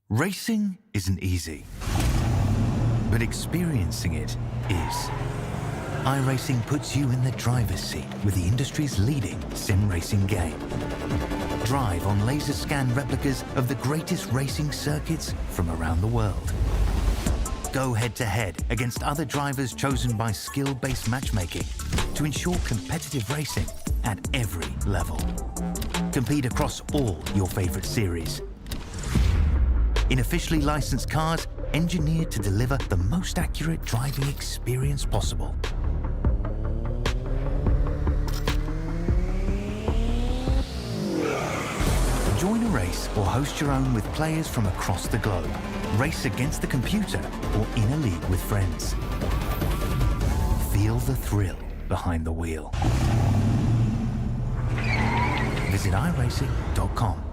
Racing isn't easy, but experiencing it is. iRacing puts you in the driver's seat with the industry's leading sim racing game. Drive on laser scan replicas of the greatest racing circuits from around the world. Go head-to-head against other drivers chosen by skill-based matchmaking to ensure competitive racing at every level. Compete across all your favorite series. In officially licensed cars, engineered to deliver the most accurate driving experience possible. Join a race or host your own with players from across the globe. Race against the computer or in a league with friends. Feel the thrill behind the wheel. Visit iRacing.com.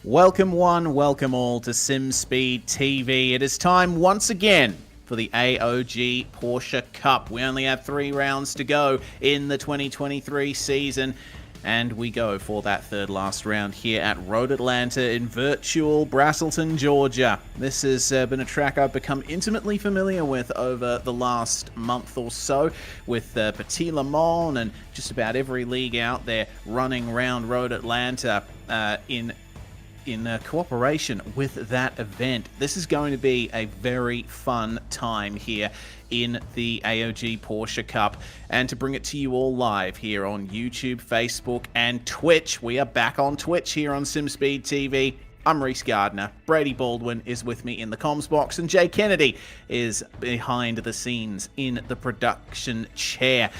Welcome one, welcome all to SimSpeed TV. It is time once again for the AOG Porsche Cup. We only have 3 rounds to go in the 2023 season, and we go for that third last round here at Road Atlanta in virtual Braselton, Georgia. This has been a track I've become intimately familiar with over the last month or so, with Petit Le Mans and just about every league out there running around Road Atlanta in cooperation with that event. This is going to be a very fun time here in the AOG Porsche Cup, and to bring it to you all live here on YouTube, Facebook, and Twitch. We are back on Twitch here on SimSpeed TV. I'm Reese Gardner. Brady Baldwin is with me in the comms box, and Jay Kennedy is behind the scenes in the production chair.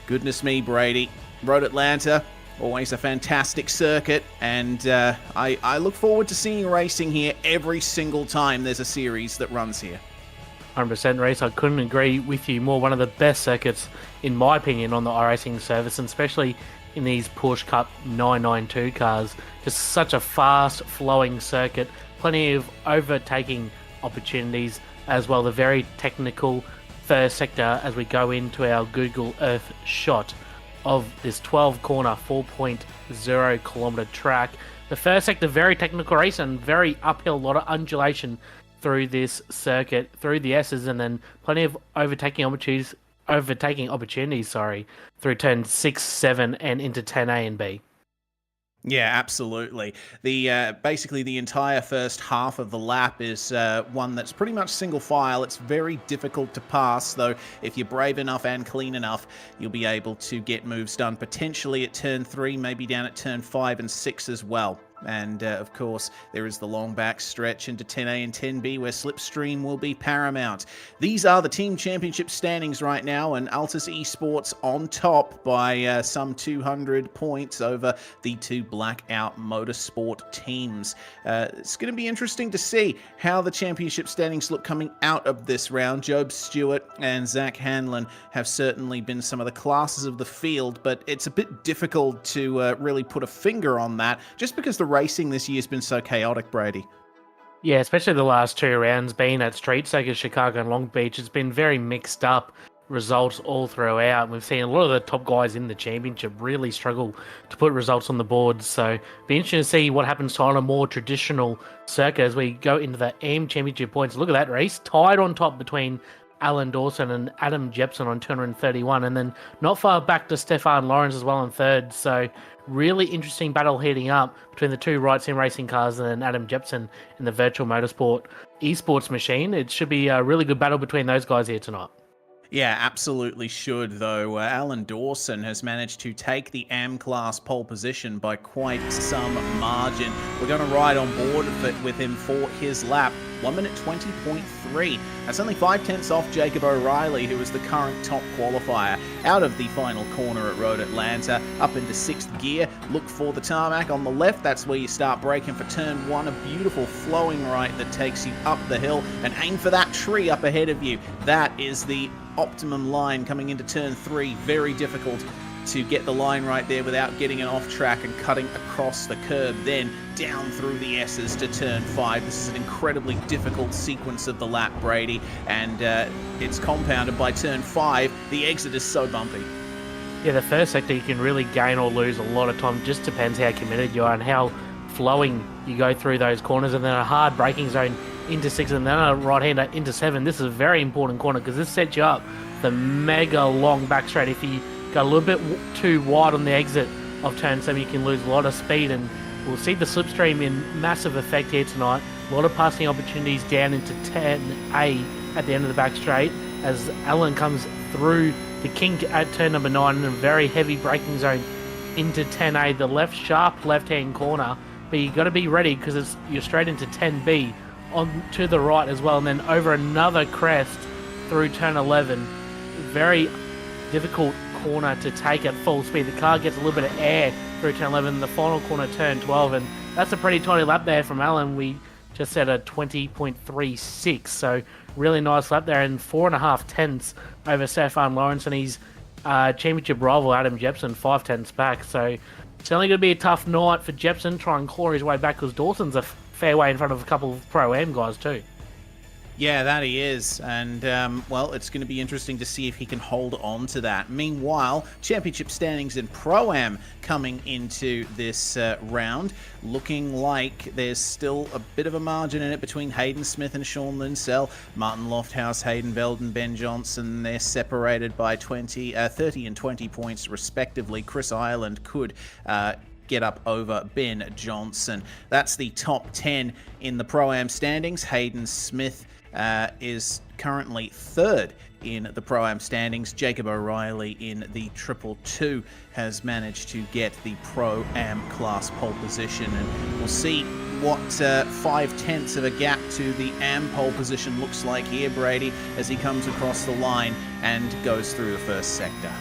Goodness me, Brady. Road Atlanta, always a fantastic circuit, and I look forward to seeing racing here every single time there's a series that runs here. 100% race. I couldn't agree with you more. One of the best circuits, in my opinion, on the iRacing service, and especially in these Porsche Cup 992 cars. Just such a fast-flowing circuit. Plenty of overtaking opportunities as well. The very technical first sector as we go into our Google Earth shot of this 12-corner, 4.0 kilometer track. The first sector, very technical race and very uphill, a lot of undulation through this circuit, through the S's, and then plenty of overtaking opportunities, through turn 6, 7, and into 10A and B. Yeah, absolutely. The basically the entire first half of the lap is one that's pretty much single file. It's very difficult to pass, though if you're brave enough and clean enough, you'll be able to get moves done, potentially at turn 3, maybe down at turn 5 and 6 as well. And, of course, there is the long back stretch into 10A and 10B where slipstream will be paramount. These are the team championship standings right now, and Altus Esports on top by some 200 points over the 2 Blackout Motorsport teams. It's going to be interesting to see how the championship standings look coming out of this round. Job Stewart and Zach Hanlon have certainly been some of the classes of the field, but it's a bit difficult to really put a finger on that, just because the racing this year has been so chaotic, Brady. Yeah, especially the last 2 rounds, being at Street Circuit, Chicago and Long Beach, it's been very mixed up results all throughout. We've seen a lot of the top guys in the championship really struggle to put results on the board, so be interesting to see what happens on a more traditional circuit as we go into the AM championship points. Look at that race, tied on top between Alan Dawson and Adam Jepson on 231, and then not far back to Stefan Lawrence as well on 3rd. So really interesting battle heating up between the 2 Right Sim Racing cars and then Adam Jepson in the virtual motorsport esports machine. It should be a really good battle between those guys here tonight. Yeah, absolutely should, though. Alan Dawson has managed to take the AM-class pole position by quite some margin. We're going to ride on board with him for his lap. 1 minute 20.3. That's only 5/10 off Jacob O'Reilly, who is the current top qualifier. Out of the final corner at Road Atlanta, up into 6th gear. Look for the tarmac on the left. That's where you start braking for turn 1. A beautiful flowing right that takes you up the hill, and aim for that tree up ahead of you. That is the optimum line coming into turn 3. Very difficult to get the line right there without getting it off track and cutting across the curb, then down through the S's to turn 5. This is an incredibly difficult sequence of the lap, Brady, and it's compounded by turn 5. The exit is so bumpy. Yeah, the first sector you can really gain or lose a lot of time. Just depends how committed you are and how flowing you go through those corners, and then a hard braking zone into 6 and then a right-hander into 7. This is a very important corner because this sets you up the mega long back straight. If you go a little bit too wide on the exit of turn 7, you can lose a lot of speed, and we'll see the slipstream in massive effect here tonight. A lot of passing opportunities down into 10A at the end of the back straight as Alan comes through the kink at turn number 9 in a very heavy braking zone into 10A, the sharp left-hand corner. But you got to be ready because you're straight into 10B on to the right as well, and then over another crest through turn 11. Very difficult corner to take at full speed. The car gets a little bit of air through turn 11, the final corner turn 12, and that's a pretty tidy lap there from Alan. We just set a 20.36, so really nice lap there, and 4.5 tenths over Stefan Lawrence and his championship rival Adam Jepson, 5 tenths back. So it's only going to be a tough night for Jepson, try and claw his way back because Dawson's a fair way in front of a couple of Pro-Am guys too. Yeah, that he is, and well, it's going to be interesting to see if he can hold on to that. Meanwhile, championship standings in Pro-Am coming into this round, looking like there's still a bit of a margin in it between Hayden Smith and Sean Linsell. Martin Lofthouse, Hayden Belden, Ben Johnson, they're separated by 30 and 20 points respectively. Chris Ireland could get up over Ben Johnson. That's the top 10 in the Pro-Am standings. Hayden Smith is currently 3rd in the Pro-Am standings. Jacob O'Reilly in the Triple 2 has managed to get the Pro-Am class pole position, and we'll see what 5 tenths of a gap to the AM pole position looks like here, Brady, as he comes across the line and goes through the first sector.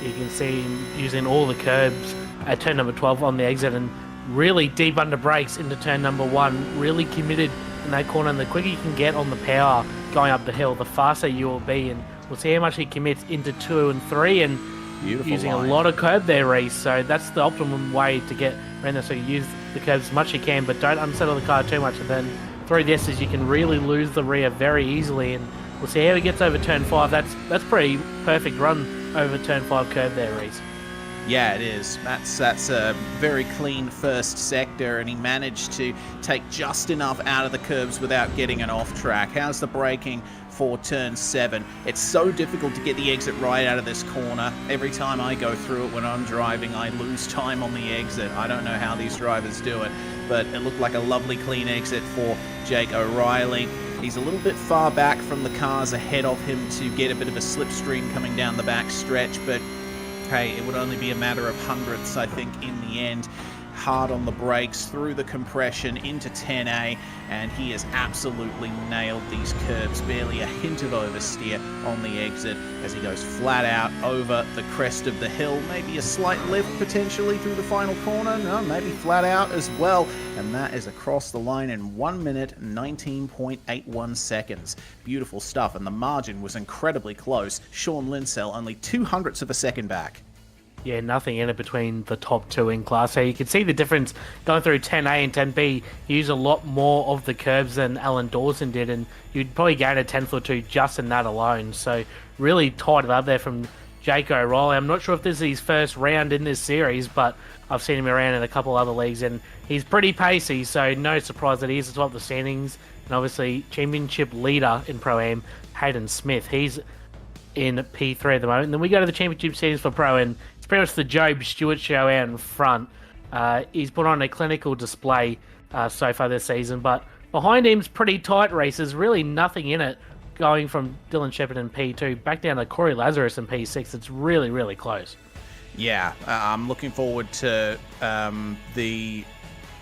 You can see him using all the curbs at turn number 12 on the exit and really deep under brakes into turn number 1, really committed in that corner, and the quicker you can get on the power going up the hill, the faster you will be, and we'll see how much he commits into 2 and 3, and Beautiful using line. a lot of curb there, Reese, so that's the optimum way to get around there, so you use the curbs as much as you can, but don't unsettle the car too much, and then through the S's you can really lose the rear very easily, and we'll see how he gets over turn 5. That's pretty perfect run over turn 5 curb there, Reese. Yeah, it is. That's a very clean first sector, and he managed to take just enough out of the curbs without getting an off track. How's the braking for turn 7? It's so difficult to get the exit right out of this corner. Every time I go through it when I'm driving, I lose time on the exit. I don't know how these drivers do it, but it looked like a lovely clean exit for Jake O'Reilly. He's a little bit far back from the cars ahead of him to get a bit of a slipstream coming down the back stretch, but hey, it would only be a matter of hundredths, I think, in the end. Hard on the brakes, through the compression, into 10A, and he has absolutely nailed these curbs. Barely a hint of oversteer on the exit as he goes flat out over the crest of the hill. Maybe a slight lift potentially through the final corner. No, maybe flat out as well. And that is across the line in 1 minute, 19.81 seconds. Beautiful stuff, and the margin was incredibly close. Sean Linsell only 0.02 of a second back. Yeah, nothing in it between the top 2 in class. So you can see the difference going through 10A and 10B. You use a lot more of the curbs than Alan Dawson did, and you'd probably gain a 10th or 2 just in that alone. So really tied it up there from Jake O'Reilly. I'm not sure if this is his first round in this series, but I've seen him around in a couple other leagues, and he's pretty pacey, so no surprise that he is at the top of the standings. And obviously, championship leader in Pro-Am, Hayden Smith. He's in P3 at the moment. And then we go to the championship standings for Pro, and it's pretty much the Job Stewart show out in front. He's put on a clinical display so far this season, but behind him's pretty tight races, really nothing in it, going from Dylan Shepherd in P2 back down to Corey Lazarus in P6. It's really, really close. Yeah, I'm looking forward to the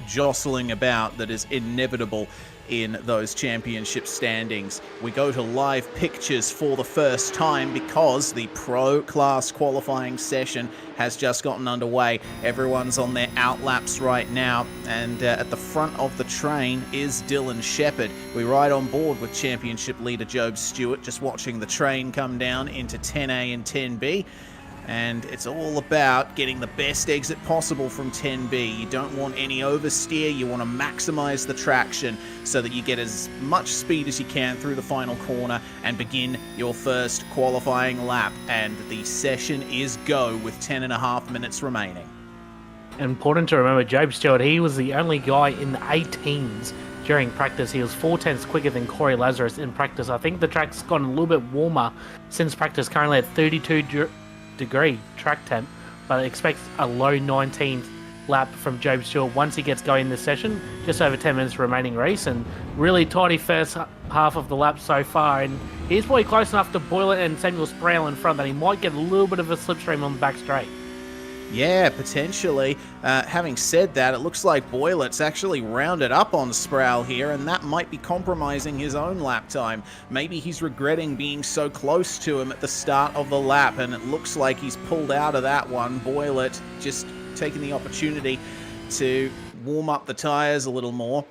jostling about that is inevitable in those championship standings. We go to live pictures for the first time because the pro class qualifying session has just gotten underway. Everyone's on their outlaps right now, and at the front of the train is Dylan Shepherd. We ride on board with championship leader Job Stewart, just watching the train come down into 10A and 10B. And it's all about getting the best exit possible from 10B. You don't want any oversteer. You want to maximize the traction so that you get as much speed as you can through the final corner and begin your first qualifying lap. And the session is go with 10.5 minutes remaining. Important to remember, Job Stewart, he was the only guy in the 18s during practice. He was 4/10 quicker than Corey Lazarus in practice. I think the track's gotten a little bit warmer since practice, currently at 32-degree track temp, but expect a low 19th lap from Job Stewart once he gets going this session. Just over 10 minutes remaining race, and really tidy first half of the lap so far, and he's probably close enough to Boylet and Samuel Sproul in front that he might get a little bit of a slipstream on the back straight. Yeah, potentially. Having said that, it looks like Boylet's actually rounded up on Sproul here, and that might be compromising his own lap time. Maybe he's regretting being so close to him at the start of the lap, and it looks like he's pulled out of that one. Boylet just taking the opportunity to warm up the tyres a little more,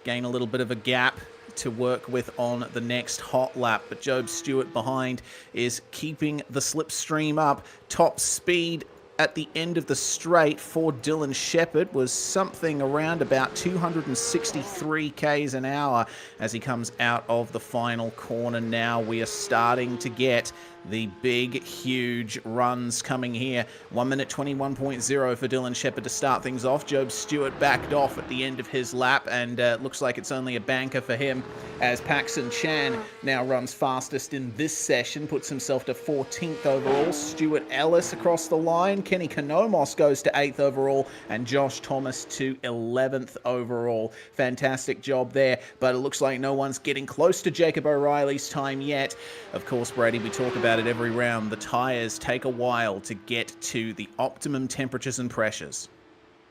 gain a little bit of a gap to work with on the next hot lap. But Job Stewart behind is keeping the slipstream up. Top speed at the end of the straight for Dylan Shepherd was something around about 263 k's an hour as he comes out of the final corner. Now we are starting to get the big, huge runs coming here. 1 minute 21.0 for Dylan Shepherd to start things off. Job Stewart backed off at the end of his lap, and looks like it's only a banker for him as Paxton Chan now runs fastest in this session, puts himself to 14th overall. Stuart Ellis across the line. Kenny Konomos goes to 8th overall, and Josh Thomas to 11th overall. Fantastic job there, but it looks like no one's getting close to Jacob O'Reilly's time yet. Of course, Brady, we talk about it every round. The tyres take a while to get to the optimum temperatures and pressures.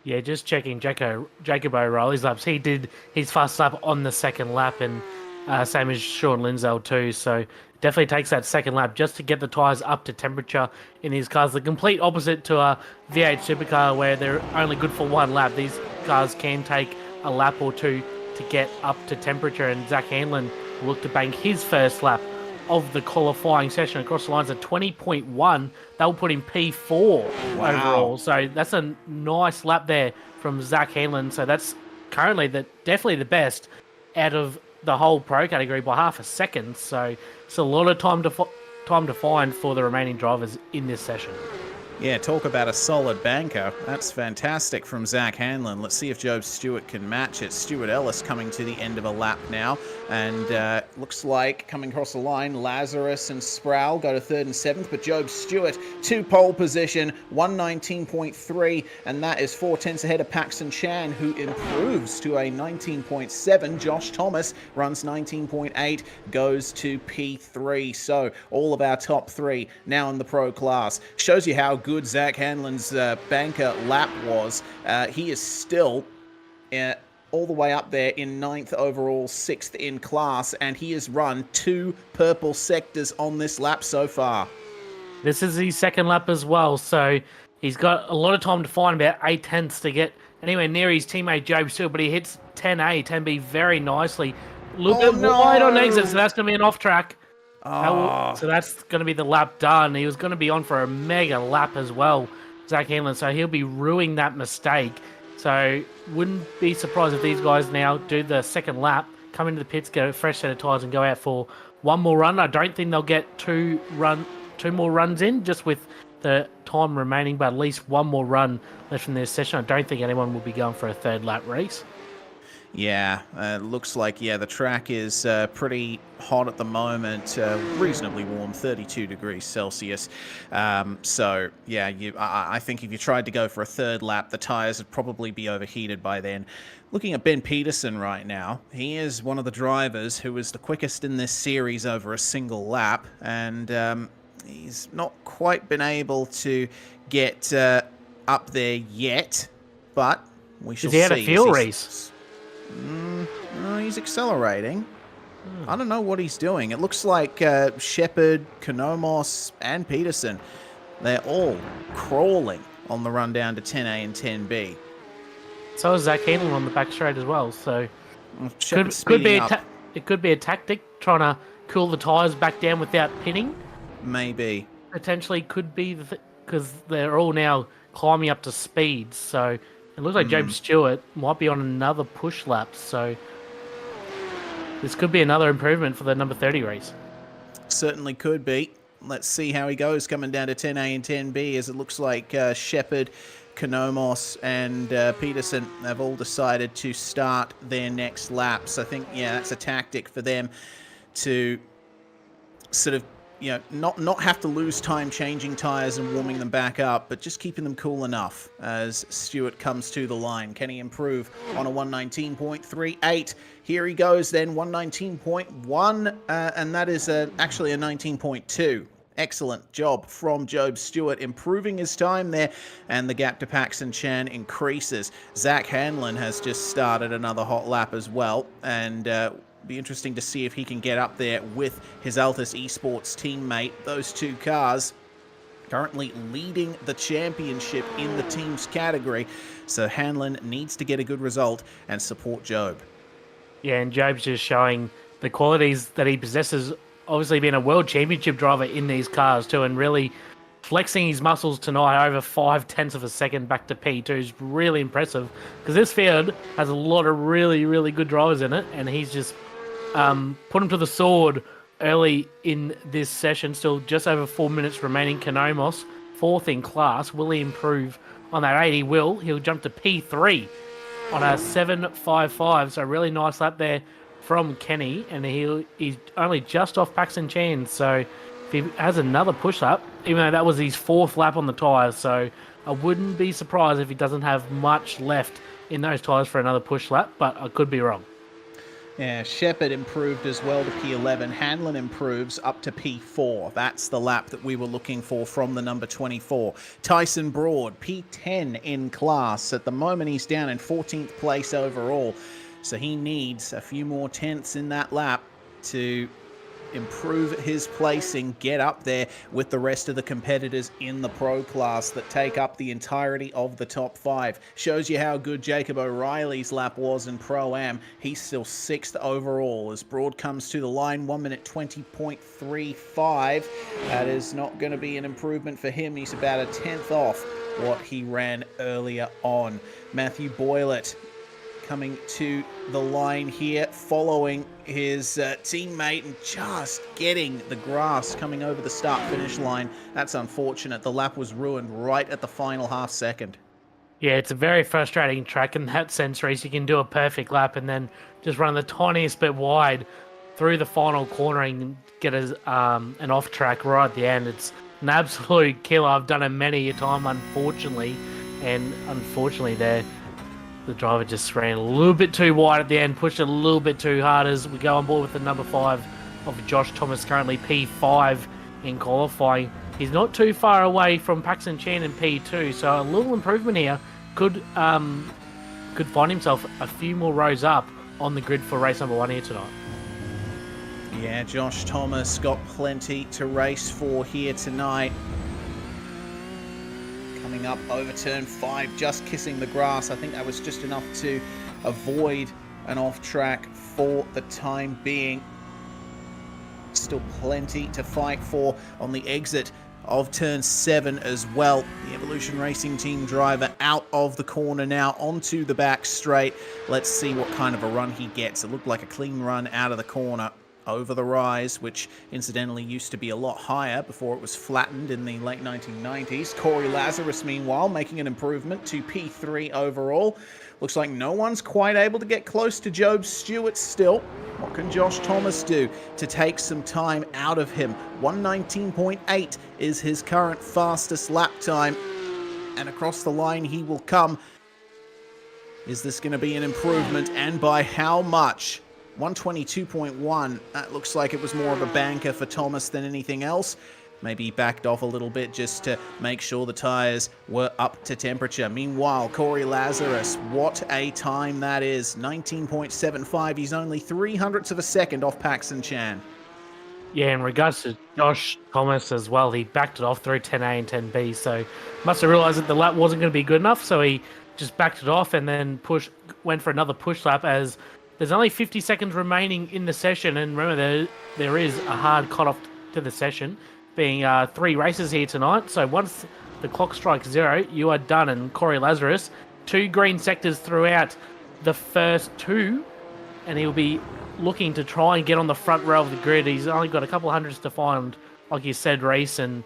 Yeah, just checking Jacob O'Reilly's laps. He did his fast lap on the second lap, and same as Sean Lindsell too. So definitely takes that second lap just to get the tyres up to temperature in these cars. The complete opposite to a V8 supercar where they're only good for one lap. These cars can take a lap or two to get up to temperature, and Zach Hanlon will look to bank his first lap of the qualifying session across the lines at 20.1. They'll put him P4 overall. So that's a nice lap there from Zach Hanlon. So that's currently definitely the best out of the whole pro category by half a second. So it's a lot of time to find for the remaining drivers in this session. Yeah, talk about a solid banker. That's fantastic from Zach Hanlon. Let's see if Job Stewart can match it. Stuart Ellis coming to the end of a lap now. And looks like coming across the line, Lazarus and Sproul go to 3rd and 7th. But Job Stewart to pole position, 119.3. And that is 4/10 ahead of Paxton Chan, who improves to a 19.7. Josh Thomas runs 19.8, goes to P3. So all of our top three now in the pro class. Shows you how good Zach Hanlon's banker lap was. He is still all the way up there in 9th overall, 6th in class, and he has run 2 purple sectors on this lap so far. This is his second lap as well, so he's got a lot of time to find, about 8/10 to get anywhere near his teammate Job Stewart, but he hits 10A, 10B very nicely. A little bit wide on exit, so that's going to be an off track. So that's going to be the lap done. He was going to be on for a mega lap as well, Zach Hanlon, so he'll be ruining that mistake. So wouldn't be surprised if these guys now do the second lap, come into the pits, get a fresh set of tyres and go out for one more run. I don't think they'll get two more runs in, just with the time remaining, but at least one more run left in this session. I don't think anyone will be going for a third lap race. Yeah, looks like, the track is pretty hot at the moment, reasonably warm, 32 degrees Celsius. So, yeah, I think if you tried to go for a third lap, the tyres would probably be overheated by then. Looking at Ben Peterson right now, he is one of the drivers who is the quickest in this series over a single lap, and he's not quite been able to get up there yet, but we shall see. Has he had a fuel race? No, he's accelerating. I don't know what he's doing. It looks like Shepherd, Konomos, and Peterson, they're all crawling on the run down to 10A and 10B. So is Zach Hanlon on the back straight as well. So could be it could be a tactic, trying to cool the tyres back down without pinning. Maybe. Potentially could be because they're all now climbing up to speed. So it looks like Job Stewart might be on another push lap. So this could be another improvement for the number 30 race. Certainly could be. Let's see how he goes coming down to 10A and 10B, as it looks like Shepard, Konomos and Peterson have all decided to start their next laps. I think, that's a tactic for them to sort of, not have to lose time changing tyres and warming them back up, but just keeping them cool enough as Stewart comes to the line. Can he improve on a 119.38? Here he goes then, 119.1, and that is actually a 19.2. Excellent job from Job Stewart, improving his time there, and the gap to Paxton Chan increases. Zach Hanlon has just started another hot lap as well, and be interesting to see if he can get up there with his Altus Esports teammate. Those two cars currently leading the championship in the teams category, so Hanlon needs to get a good result and support Job. Yeah, and Job's just showing the qualities that he possesses, obviously being a world championship driver in these cars too, and really flexing his muscles tonight over 0.5 of a second back to P2 is really impressive, because this field has a lot of really, really good drivers in it, and he's just put him to the sword early in this session. Still just over 4 minutes remaining. Konomos, 4th in class. Will he improve on that 8? He will. He'll jump to P3 on a 7.55. So really nice lap there from Kenny, and he's only just off Paxton Chan. So if he has another push lap, even though that was his 4th lap on the tyres, so I wouldn't be surprised if he doesn't have much left in those tyres for another push lap, but I could be wrong. Yeah, Shepard improved as well to P11. Hanlon improves up to P4. That's the lap that we were looking for from the number 24. Tyson Broad, P10 in class. At the moment, he's down in 14th place overall. So he needs a few more tenths in that lap to improve his placing, get up there with the rest of the competitors in the pro class that take up the entirety of the top 5. Shows you how good Jacob O'Reilly's lap was in Pro-Am. He's still 6th overall as Broad comes to the line, 1 minute 20.35. That is not going to be an improvement for him. He's about a 10th off what he ran earlier on. Matthew Boylett coming to the line here, following his teammate and just getting the grass coming over the start-finish line. That's unfortunate. The lap was ruined right at the final half second. Yeah, it's a very frustrating track in that sense, Reece. You can do a perfect lap and then just run the tiniest bit wide through the final cornering and get an off track right at the end. It's an absolute killer. I've done it many a time, unfortunately, and unfortunately there, the driver just ran a little bit too wide at the end, pushed it a little bit too hard as we go on board with the number 5 of Josh Thomas, currently P5 in qualifying. He's not too far away from Paxton Chan in P2, so a little improvement here could find himself a few more rows up on the grid for race number 1 here tonight. Yeah, Josh Thomas got plenty to race for here tonight. Coming up over turn 5, just kissing the grass. I think that was just enough to avoid an off track for the time being. Still plenty to fight for on the exit of turn 7 as well. The Evolution Racing Team driver out of the corner now onto the back straight. Let's see what kind of a run he gets. It looked like a clean run out of the corner over the rise, which incidentally used to be a lot higher before it was flattened in the late 1990s. Corey Lazarus, meanwhile, making an improvement to P3 overall. Looks like no one's quite able to get close to Job Stewart still. What can Josh Thomas do to take some time out of him? 119.8 is his current fastest lap time, and across the line he will come. Is this going to be an improvement, and by how much? 122.1, that looks like it was more of a banker for Thomas than anything else. Maybe he backed off a little bit just to make sure the tyres were up to temperature. Meanwhile, Corey Lazarus, what a time that is. 19.75, he's only 0.03 of a second off Paxton Chan. Yeah, in regards to Josh Thomas as well, he backed it off through 10A and 10B, so must have realised that the lap wasn't going to be good enough, so he just backed it off and then went for another push lap as there's only 50 seconds remaining in the session, and remember there is a hard cut-off to the session, being 3 races here tonight. So once the clock strikes 0, you are done. And Corey Lazarus, 2 green sectors throughout the first 2, and he'll be looking to try and get on the front row of the grid. He's only got a couple hundreds to find, like you said, Reese, and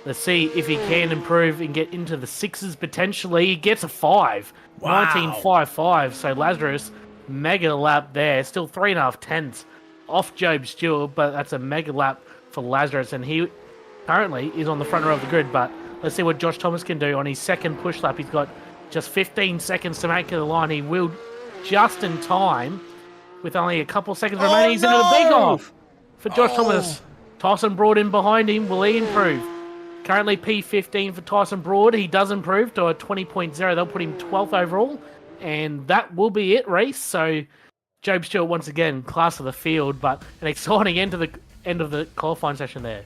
let's see if he can improve and get into the 6s potentially. He gets a 5. Wow. 19.55. So Lazarus, mega lap there. Still 3.5 tenths off Job Stewart, but that's a mega lap for Lazarus, and he currently is on the front row of the grid. But let's see what Josh Thomas can do on his second push lap. He's got just 15 seconds to make it to the line. He will just in time with only a couple seconds remaining. He's into the big off for Josh Thomas. Tyson Broad in behind him. Will he improve? Currently P15 for Tyson Broad. He does improve to a 20.0. They'll put him 12th overall. And that will be it, Reese. So Job Stewart once again, class of the field, but an exciting end of the qualifying session there.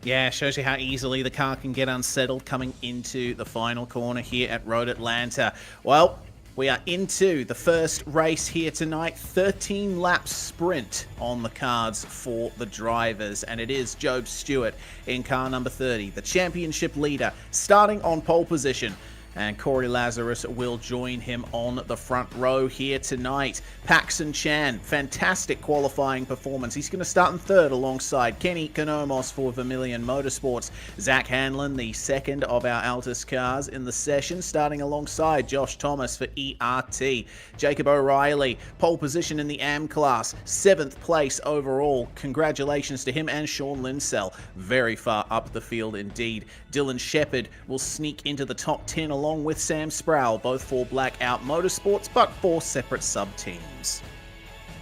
Yeah, shows you how easily the car can get unsettled coming into the final corner here at Road Atlanta. Well, we are into the first race here tonight. 13-lap sprint on the cards for the drivers, and it is Job Stewart in car number 30, the championship leader, starting on pole position. And Corey Lazarus will join him on the front row here tonight. Paxton Chan, fantastic qualifying performance. He's going to start in 3rd alongside Kenny Konomos for Vermilion Motorsports. Zach Hanlon, the second of our Altus cars in the session, starting alongside Josh Thomas for ERT. Jacob O'Reilly, pole position in the AM class, 7th place overall. Congratulations to him and Sean Linsell, very far up the field indeed. Dylan Shepherd will sneak into the top 10 along with Sam Sproul, both for Blackout Motorsports, but for separate sub-teams.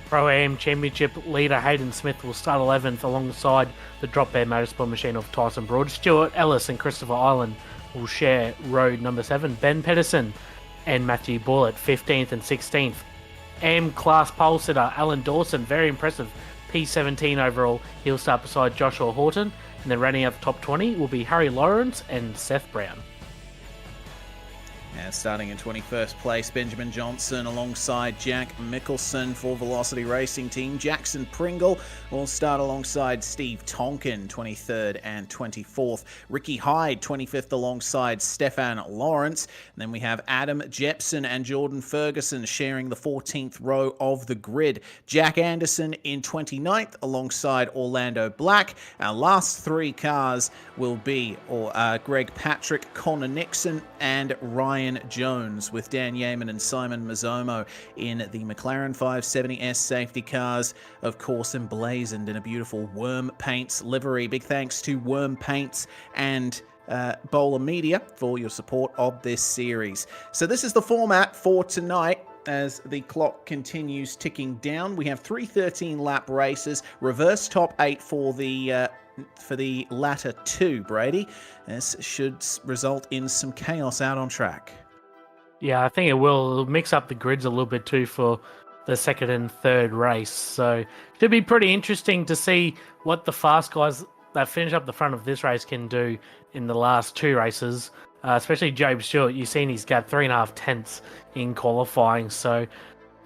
Pro-Am Championship leader Hayden Smith will start 11th alongside the Drop Bear Motorsport machine of Tyson Broad. Stuart Ellis and Christopher Island will share road number 7. Ben Pedersen and Matthew Bullitt, 15th and 16th. AM class pole sitter Alan Dawson, very impressive, P17 overall. He'll start beside Joshua Horton. And then rounding out the top 20 will be Harry Lawrence and Seth Brown. And starting in 21st place, Benjamin Johnson alongside Jack Mickelson for Velocity Racing Team. Jackson Pringle will start alongside Steve Tonkin, 23rd and 24th. Ricky Hyde, 25th alongside Stefan Lawrence. And then we have Adam Jepson and Jordan Ferguson sharing the 14th row of the grid. Jack Anderson in 29th alongside Orlando Black. Our last 3 cars will be Greg Patrick, Connor Nixon, and Ryan Jones, with Dan Yeaman and Simon Mazzomo in the McLaren 570S safety cars, of course emblazoned in a beautiful WormPaints livery. Big thanks to WormPaints and Bowler Media for your support of this series. So this is the format for tonight. As the clock continues ticking down, we have 3 13-lap races, reverse top 8 for the latter 2, Brady. This should result in some chaos out on track. Yeah, I think it will. It'll mix up the grids a little bit too for the second and third race. So should be pretty interesting to see what the fast guys that finish up the front of this race can do in the last 2 races. Especially Job Stewart, you've seen he's got 3.5 tenths in qualifying. So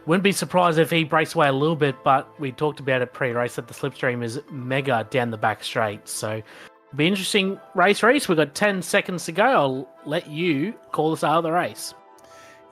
wouldn't be surprised if he breaks away a little bit, but we talked about it pre-race that the slipstream is mega down the back straight. So it'll be interesting race. We've got 10 seconds to go. I'll let you call us out of the race.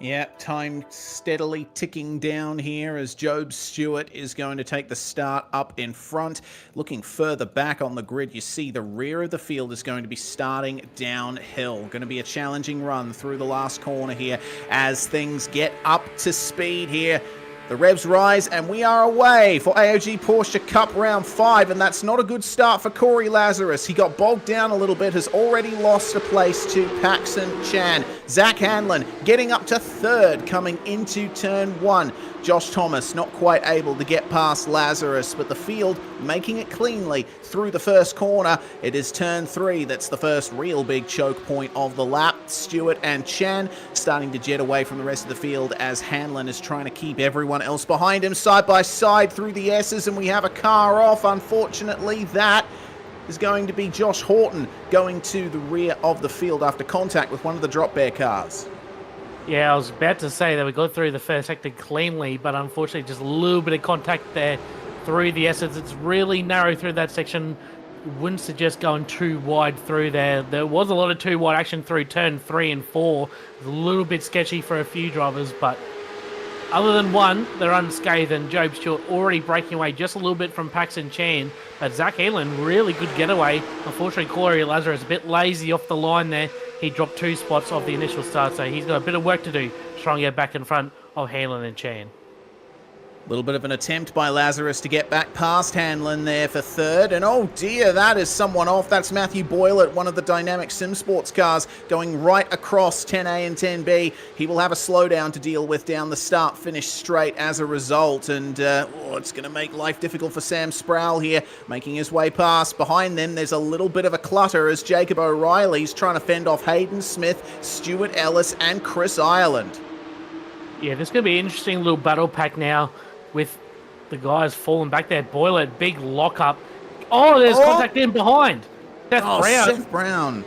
Yeah, time steadily ticking down here as Job Stewart is going to take the start up in front. Looking further back on the grid, you see the rear of the field is going to be starting downhill. Going to be a challenging run through the last corner here as things get up to speed here. The revs rise and we are away for AOG Porsche Cup Round 5, and that's not a good start for Corey Lazarus. He got bogged down a little bit, has already lost a place to Paxton Chan. Zach Hanlon getting up to 3rd coming into turn 1. Josh Thomas not quite able to get past Lazarus, but the field making it cleanly through the first corner. It is turn 3 that's the first real big choke point of the lap. Stewart and Chan starting to jet away from the rest of the field as Hanlon is trying to keep everyone else behind him side by side through the S's, and we have a car off. Unfortunately, that is going to be Josh Horton going to the rear of the field after contact with one of the Drop Bear cars. Yeah, I was about to say that we got through the first sector cleanly, but unfortunately just a little bit of contact there through the S's. It's really narrow through that section. wouldn't suggest going too wide through there. There was a lot of too wide action through turn 3 and 4. It was a little bit sketchy for a few drivers, but other than one, they're unscathed, and Job Stewart already breaking away just a little bit from Paxton Chan. But Zach Heelan, really good getaway. Unfortunately, Corey Lazarus a bit lazy off the line there. He dropped 2 spots off the initial start, so he's got a bit of work to do to try and get back in front of Heelan and Chan. A little bit of an attempt by Lazarus to get back past Hanlon there for third. And oh dear, that is someone off. That's Matthew Boylett, one of the dynamic sim sports cars, going right across 10A and 10B. He will have a slowdown to deal with down the start finish straight as a result. And it's going to make life difficult for Sam Sproul here, making his way past. Behind them, there's a little bit of a clutter as Jacob O'Reilly's trying to fend off Hayden Smith, Stuart Ellis, and Chris Ireland. Yeah, this is going to be an interesting little battle pack now, with the guys falling back there. Boylett, big lockup. Oh, there's contact in behind. Seth Brown.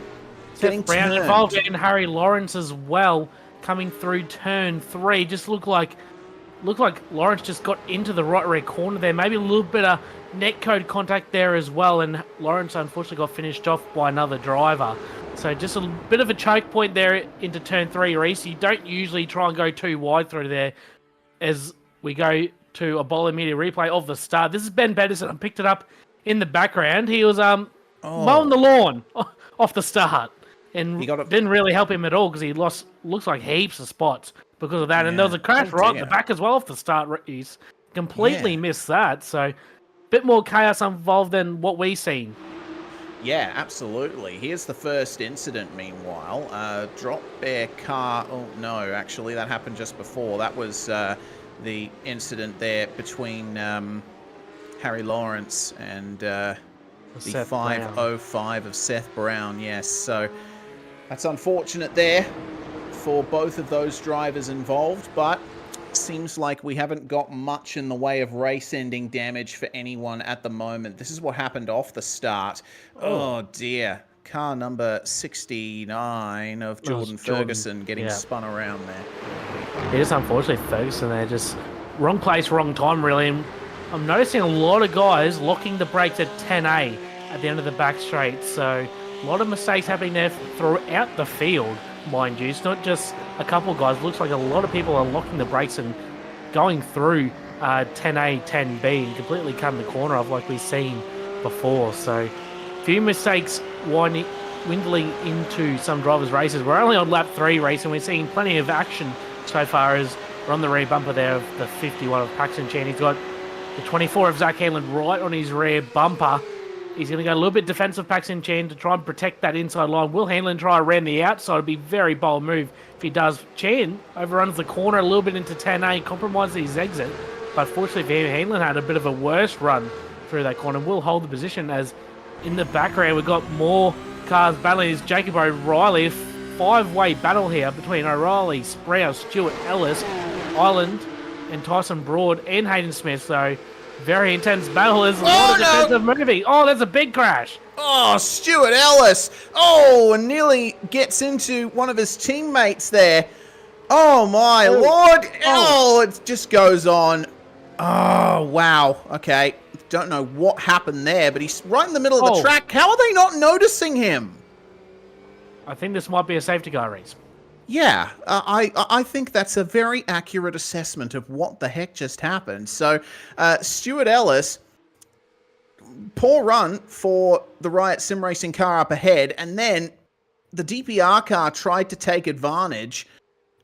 Seth Brown involved in Harry Lawrence as well, coming through turn 3. Just looked like Lawrence just got into the right rear corner there. Maybe a little bit of netcode contact there as well, and Lawrence unfortunately got finished off by another driver. So just a bit of a choke point there into turn 3, Reese. You don't usually try and go too wide through there as we go to a bowler media replay of the start. This is Ben Pedersen. I picked it up in the background. He was mowing the lawn off the start, and didn't really help him at all because he lost, looks like, heaps of spots because of that. Yeah. And there was a crash right at the back as well off the start. He's completely missed that. So a bit more chaos involved than what we've seen. Yeah, absolutely. Here's the first incident, meanwhile. Drop bear car. Oh, no, actually, that happened just before. That was the incident there between Harry Lawrence and the 505 of Seth Brown. Yes, so that's unfortunate there for both of those drivers involved, but seems like we haven't got much in the way of race-ending damage for anyone at the moment. This is what happened off the start. Oh dear. Car number 69 of Jordan Ferguson getting spun around there. It is unfortunately Ferguson there, just wrong place, wrong time really. And I'm noticing a lot of guys locking the brakes at 10A at the end of the back straight. So a lot of mistakes happening there throughout the field, mind you. It's not just a couple of guys. It looks like a lot of people are locking the brakes and going through 10A, 10B and completely cutting the corner off like we've seen before. So a few mistakes dwindling into some drivers' races. We're only on lap 3 race, and we're seeing plenty of action so far as we're on the rear bumper there of the 51 of Paxton Chan. He's got the 24 of Zach Hanlon right on his rear bumper. He's going to go a little bit defensive, Paxton Chan, to try and protect that inside line. Will Hanlon try around the outside? It'd be a very bold move if he does. Chan overruns the corner a little bit into 10A, compromises his exit. But fortunately for him, Hanlon had a bit of a worse run through that corner. Will hold the position as in the background we've got more cars battling. Is Jacob O'Reilly. A 5-way battle here between O'Reilly, Sprouse, Stuart Ellis, Ireland, and Tyson Broad and Hayden Smith. So very intense battle. There's a lot of defensive moving. Oh, there's a big crash. Oh, Stuart Ellis. Oh, and nearly gets into one of his teammates there. Oh, my Lord. Oh, it just goes on. Oh, wow. Okay. Don't know what happened there, but he's right in the middle of the track. How are they not noticing him? I think this might be a safety car race. Yeah, I think that's a very accurate assessment of what the heck just happened. So, Stuart Ellis, poor run for the Riot Sim Racing car up ahead, and then the DPR car tried to take advantage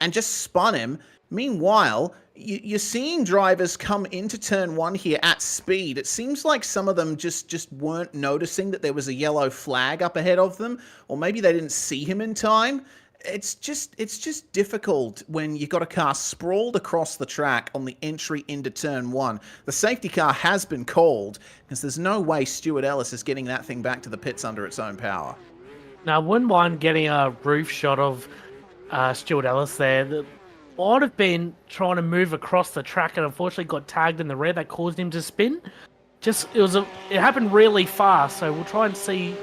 and just spun him. Meanwhile, you're seeing drivers come into turn 1 here at speed. It seems like some of them just weren't noticing that there was a yellow flag up ahead of them, or maybe they didn't see him in time. It's just difficult when you've got a car sprawled across the track on the entry into turn 1. The safety car has been called because there's no way Stuart Ellis is getting that thing back to the pits under its own power. Now, I wouldn't mind getting a roof shot of Stuart Ellis there. That might have been trying to move across the track and unfortunately got tagged in the rear. That caused him to spin. It happened really fast, so we'll try and see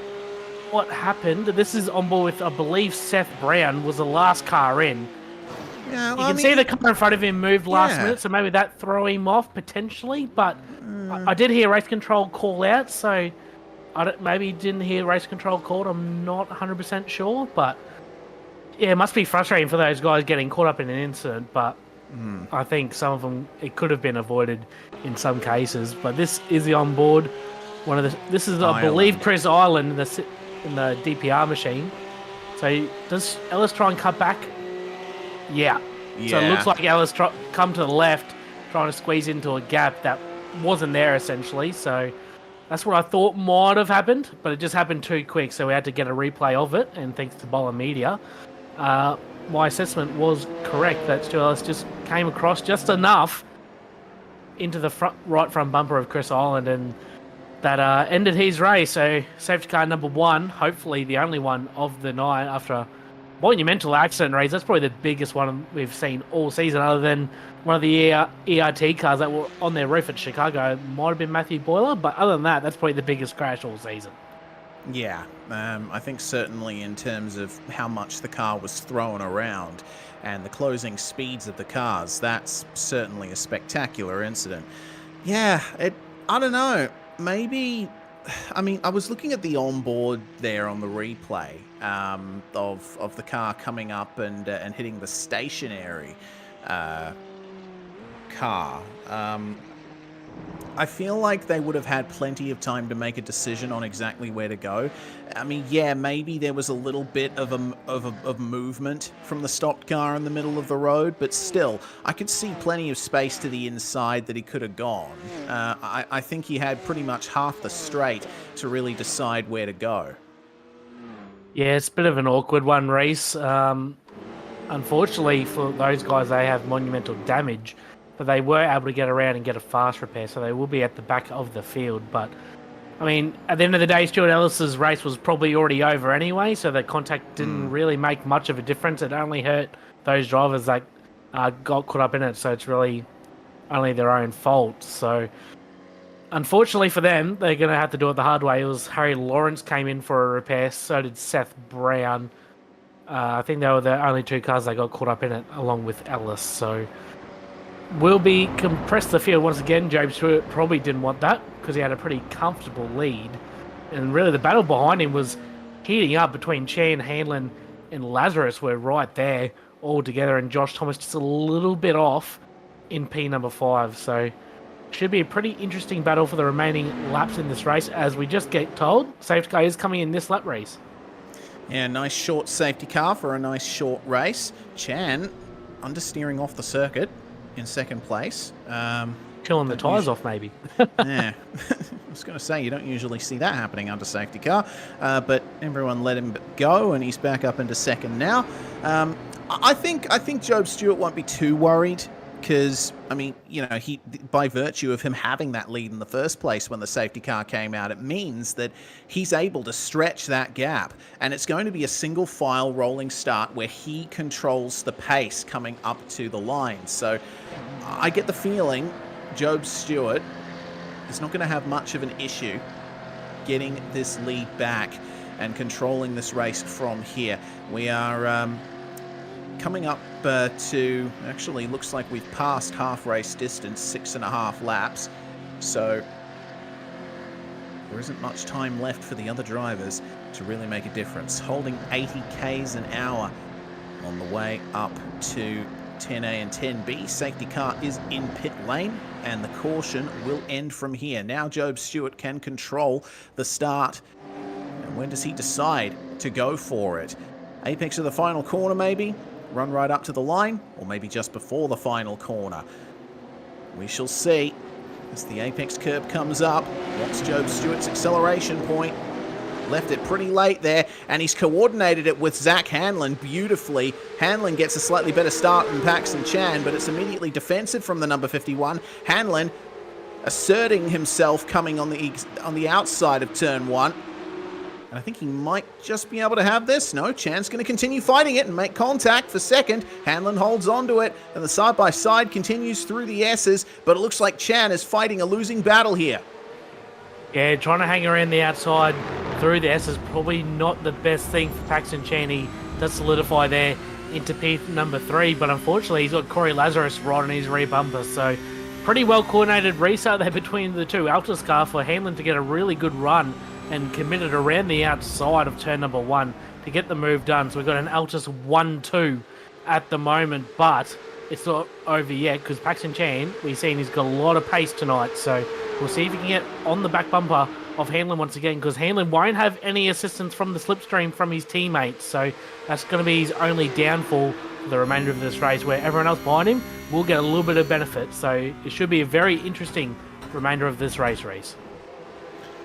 what happened. This is on board with, I believe, Seth Brown was the last car in. Yeah, well, you can see the car in front of him moved last minute, so maybe that threw him off potentially. But I did hear race control call out, so maybe he didn't hear race control called. I'm not 100% sure, but yeah, it must be frustrating for those guys getting caught up in an incident. But I think some of them, it could have been avoided in some cases. But this is the onboard. This is, I believe, Chris Island in the DPR machine. So does Ellis try and cut back? Yeah. So it looks like Ellis come to the left, trying to squeeze into a gap that wasn't there essentially. So that's what I thought might have happened, but it just happened too quick. So we had to get a replay of it, and thanks to Bowler Media, my assessment was correct that Stu Ellis just came across just enough into the right front bumper of Chris Island, and that ended his race. So safety car number 1, hopefully the only one of the night after a monumental accident race. That's probably the biggest one we've seen all season, other than one of the ERT cars that were on their roof at Chicago. Might have been Matthew Boyler, but other than that, that's probably the biggest crash all season. Yeah, I think certainly in terms of how much the car was thrown around and the closing speeds of the cars, that's certainly a spectacular incident. Yeah, I don't know. Maybe, I mean, I was looking at the onboard there on the replay of the car coming up and hitting the stationary car. I feel like they would have had plenty of time to make a decision on exactly where to go. I mean, yeah, maybe there was a little bit of movement from the stopped car in the middle of the road, but still, I could see plenty of space to the inside that he could have gone. I think he had pretty much half the straight to really decide where to go. Yeah, it's a bit of an awkward one, Reese. Unfortunately for those guys, they have monumental damage, but they were able to get around and get a fast repair, so they will be at the back of the field. But, I mean, at the end of the day, Stuart Ellis's race was probably already over anyway, so the contact didn't really make much of a difference. It only hurt those drivers that got caught up in it, so it's really only their own fault. So, unfortunately for them, they're going to have to do it the hard way. It was Harry Lawrence came in for a repair, so did Seth Brown. I think they were the only 2 cars that got caught up in it, along with Ellis. So will be compress the field once again. Job Stewart probably didn't want that because he had a pretty comfortable lead. And really the battle behind him was heating up between Chan, Hanlon and Lazarus were right there all together, and Josh Thomas just a little bit off in P number 5. So should be a pretty interesting battle for the remaining laps in this race, as we just get told safety car is coming in this lap race. Yeah, nice short safety car for a nice short race. Chan understeering off the circuit in second place. Killing the tyres off, maybe. Yeah, I was going to say, you don't usually see that happening under safety car, but everyone let him go, and he's back up into second now. I think Job Stewart won't be too worried, because, I mean, you know, he, by virtue of him having that lead in the first place when the safety car came out, it means that he's able to stretch that gap. And it's going to be a single file rolling start where he controls the pace coming up to the line. So I get the feeling Job Stewart is not going to have much of an issue getting this lead back and controlling this race from here. We are coming up to, actually looks like we've passed half race distance, 6.5 laps, so there isn't much time left for the other drivers to really make a difference. Holding 80 k's an hour on the way up to 10A and 10B. Safety car is in pit lane, and the caution will end from here. Now Job Stewart can control the start, and when does he decide to go for it? Apex of the final corner maybe? Run right up to the line, or maybe just before the final corner. We shall see as the apex curb comes up. What's Job Stewart's acceleration point? Left it pretty late there, and he's coordinated it with Zach Hanlon beautifully. Hanlon gets a slightly better start than Paxton Chan, but it's immediately defensive from the number 51. Hanlon asserting himself, coming on the outside of turn 1. And I think he might just be able to have this. No, Chan's going to continue fighting it and make contact for second. Hanlon holds on to it, and the side-by-side continues through the S's, but it looks like Chan is fighting a losing battle here. Yeah, trying to hang around the outside through the S's probably not the best thing for Paxton Chan. He does solidify there into P number 3, but unfortunately he's got Corey Lazarus right on his rear bumper, so pretty well coordinated restart there between the two. Altus car for Hanlon to get a really good run and committed around the outside of turn number 1 to get the move done. So we've got an Altus 1-2 at the moment, but it's not over yet because Paxton Chan, we've seen he's got a lot of pace tonight. So we'll see if he can get on the back bumper of Hanlon once again, because Hanlon won't have any assistance from the slipstream from his teammates. So that's going to be his only downfall for the remainder of this race, where everyone else behind him will get a little bit of benefit. So it should be a very interesting remainder of this race.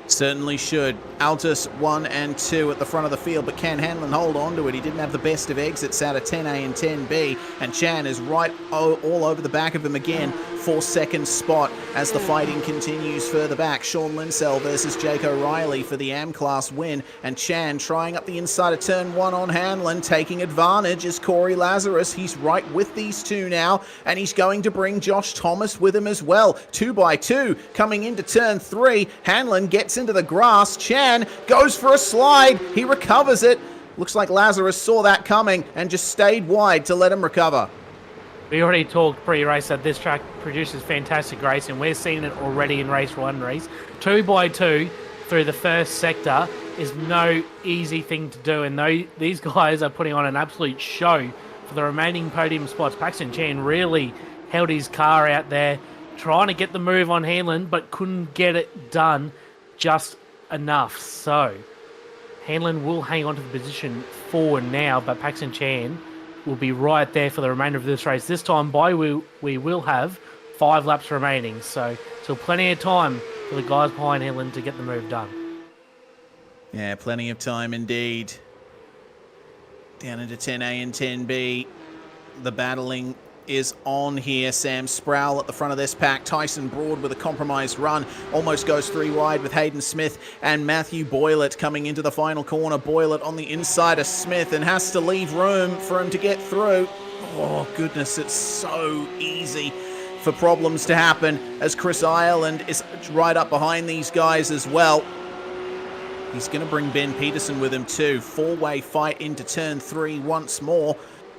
Certainly should. Altus 1 and 2 at the front of the field, but can Hanlon hold on to it? He didn't have the best of exits out of 10A and 10B, and Chan is right all over the back of him again for second spot as the fighting continues further back. Sean Linsell versus Jake O'Reilly for the AM Class win, and Chan trying up the inside of turn 1 on Hanlon, taking advantage is Corey Lazarus. He's right with these two now, and he's going to bring Josh Thomas with him as well. 2x2 coming into turn 3. Hanlon gets into the grass. Chan goes for a slide. He recovers it. Looks like Lazarus saw that coming and just stayed wide to let him recover. We already talked pre-race that this track produces fantastic racing. We're seeing it already in race 1 race. 2x2 through the first sector is no easy thing to do, and these guys are putting on an absolute show for the remaining podium spots. Paxton Chan really held his car out there, trying to get the move on Hanlon, but couldn't get it done just enough. So Hanlon will hang on to the position forward now, but Paxton Chan will be right there for the remainder of this race. This time we will have 5 laps remaining, so still plenty of time for the guys behind Hanlon to get the move done. Yeah, plenty of time indeed. Down into 10A and 10B. The battling is on here. Sam Sproul at the front of this pack. Tyson Broad with a compromised run. Almost goes 3 wide with Hayden Smith and Matthew Boylett coming into the final corner. Boylett on the inside of Smith and has to leave room for him to get through. Oh, goodness, it's so easy for problems to happen as Chris Ireland is right up behind these guys as well. He's going to bring Ben Peterson with him too. 4-way fight into turn 3 once more.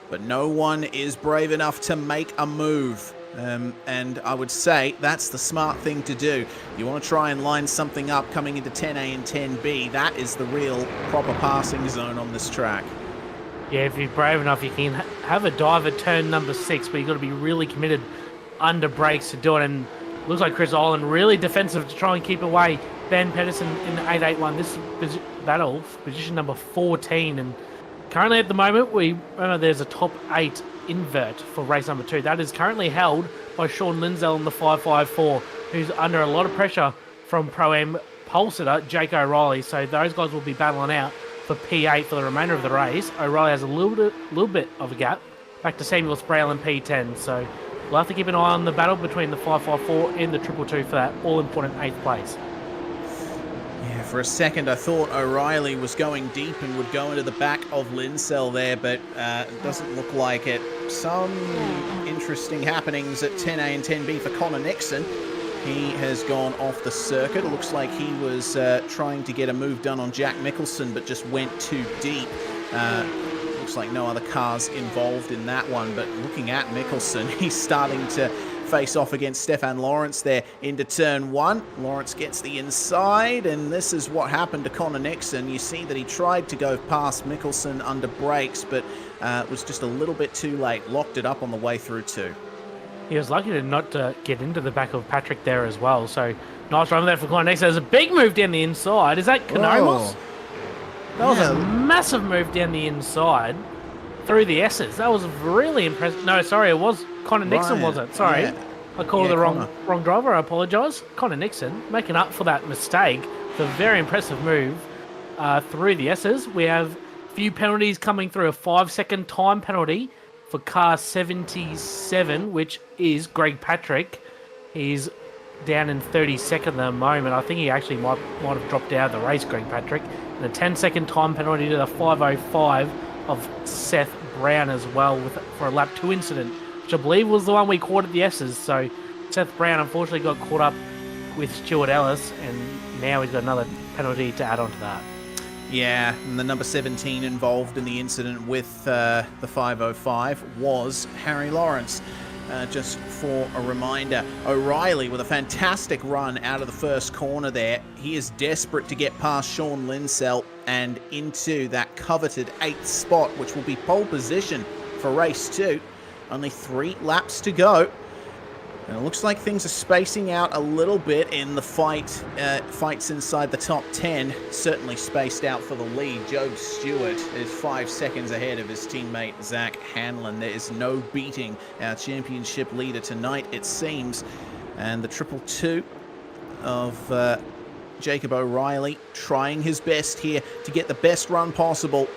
But no one is brave enough to make a move. And I would say that's the smart thing to do. You want to try and line something up coming into 10A and 10B. That is the real proper passing zone on this track. Yeah, if you're brave enough, you can have a dive at turn number 6, but you've got to be really committed under brakes to do it. And looks like Chris Ireland really defensive to try and keep away Ben Pedersen in the 881. This battle, position number 14. And currently at the moment, we remember there's a top 8 invert for race number 2. That is currently held by Sean Lindsell in the 554, who's under a lot of pressure from Pro-Am pole sitter Jake O'Reilly. So those guys will be battling out for P8 for the remainder of the race. O'Reilly has a little bit of a gap back to Samuel Sproul in P10. So we'll have to keep an eye on the battle between the 554 and the 222 for that all-important 8th place. Yeah, for a second I thought O'Reilly was going deep and would go into the back of Linsell there, but it doesn't look like it. Some interesting happenings at 10A and 10B for Connor Nixon. He has gone off the circuit. It looks like he was trying to get a move done on Jack Mickelson, but just went too deep. Looks like no other cars involved in that one, but looking at Mickelson, he's starting to face off against Stefan Lawrence there into turn 1. Lawrence gets the inside, and this is what happened to Connor Nixon. You see that he tried to go past Mickelson under brakes, but it was just a little bit too late. Locked it up on the way through too. He was lucky to not get into the back of Patrick there as well. So nice run there for Connor Nixon. There's a big move down the inside. Is that Canomos? That was a massive move down the inside through the S's. That was really impressive. No, sorry, it was Connor Nixon, was it? Sorry. Yeah. I called the wrong driver. I apologise. Connor Nixon making up for that mistake. It's a very impressive move through the S's. We have a few penalties coming through. A 5-second time penalty for car 77, which is Greg Patrick. He's down in 32nd at the moment. I think he actually might have dropped out of the race, Greg Patrick. And a 10-second time penalty to the 505 of Seth Brown as well for a lap 2 incident, which I believe was the one we caught at the S's. So Seth Brown unfortunately got caught up with Stuart Ellis, and now he's got another penalty to add on to that. Yeah, and the number 17 involved in the incident with the 505 was Harry Lawrence. just for a reminder. O'Reilly with a fantastic run out of the first corner there. He is desperate to get past Sean Linsell and into that coveted 8th spot, which will be pole position for race 2. Only 3 laps to go. And it looks like things are spacing out a little bit in the fights inside the top 10. Certainly spaced out for the lead. Job Stewart is 5 seconds ahead of his teammate Zach Hanlon. There is no beating our championship leader tonight, it seems. And the 222 of Jacob O'Reilly trying his best here to get the best run possible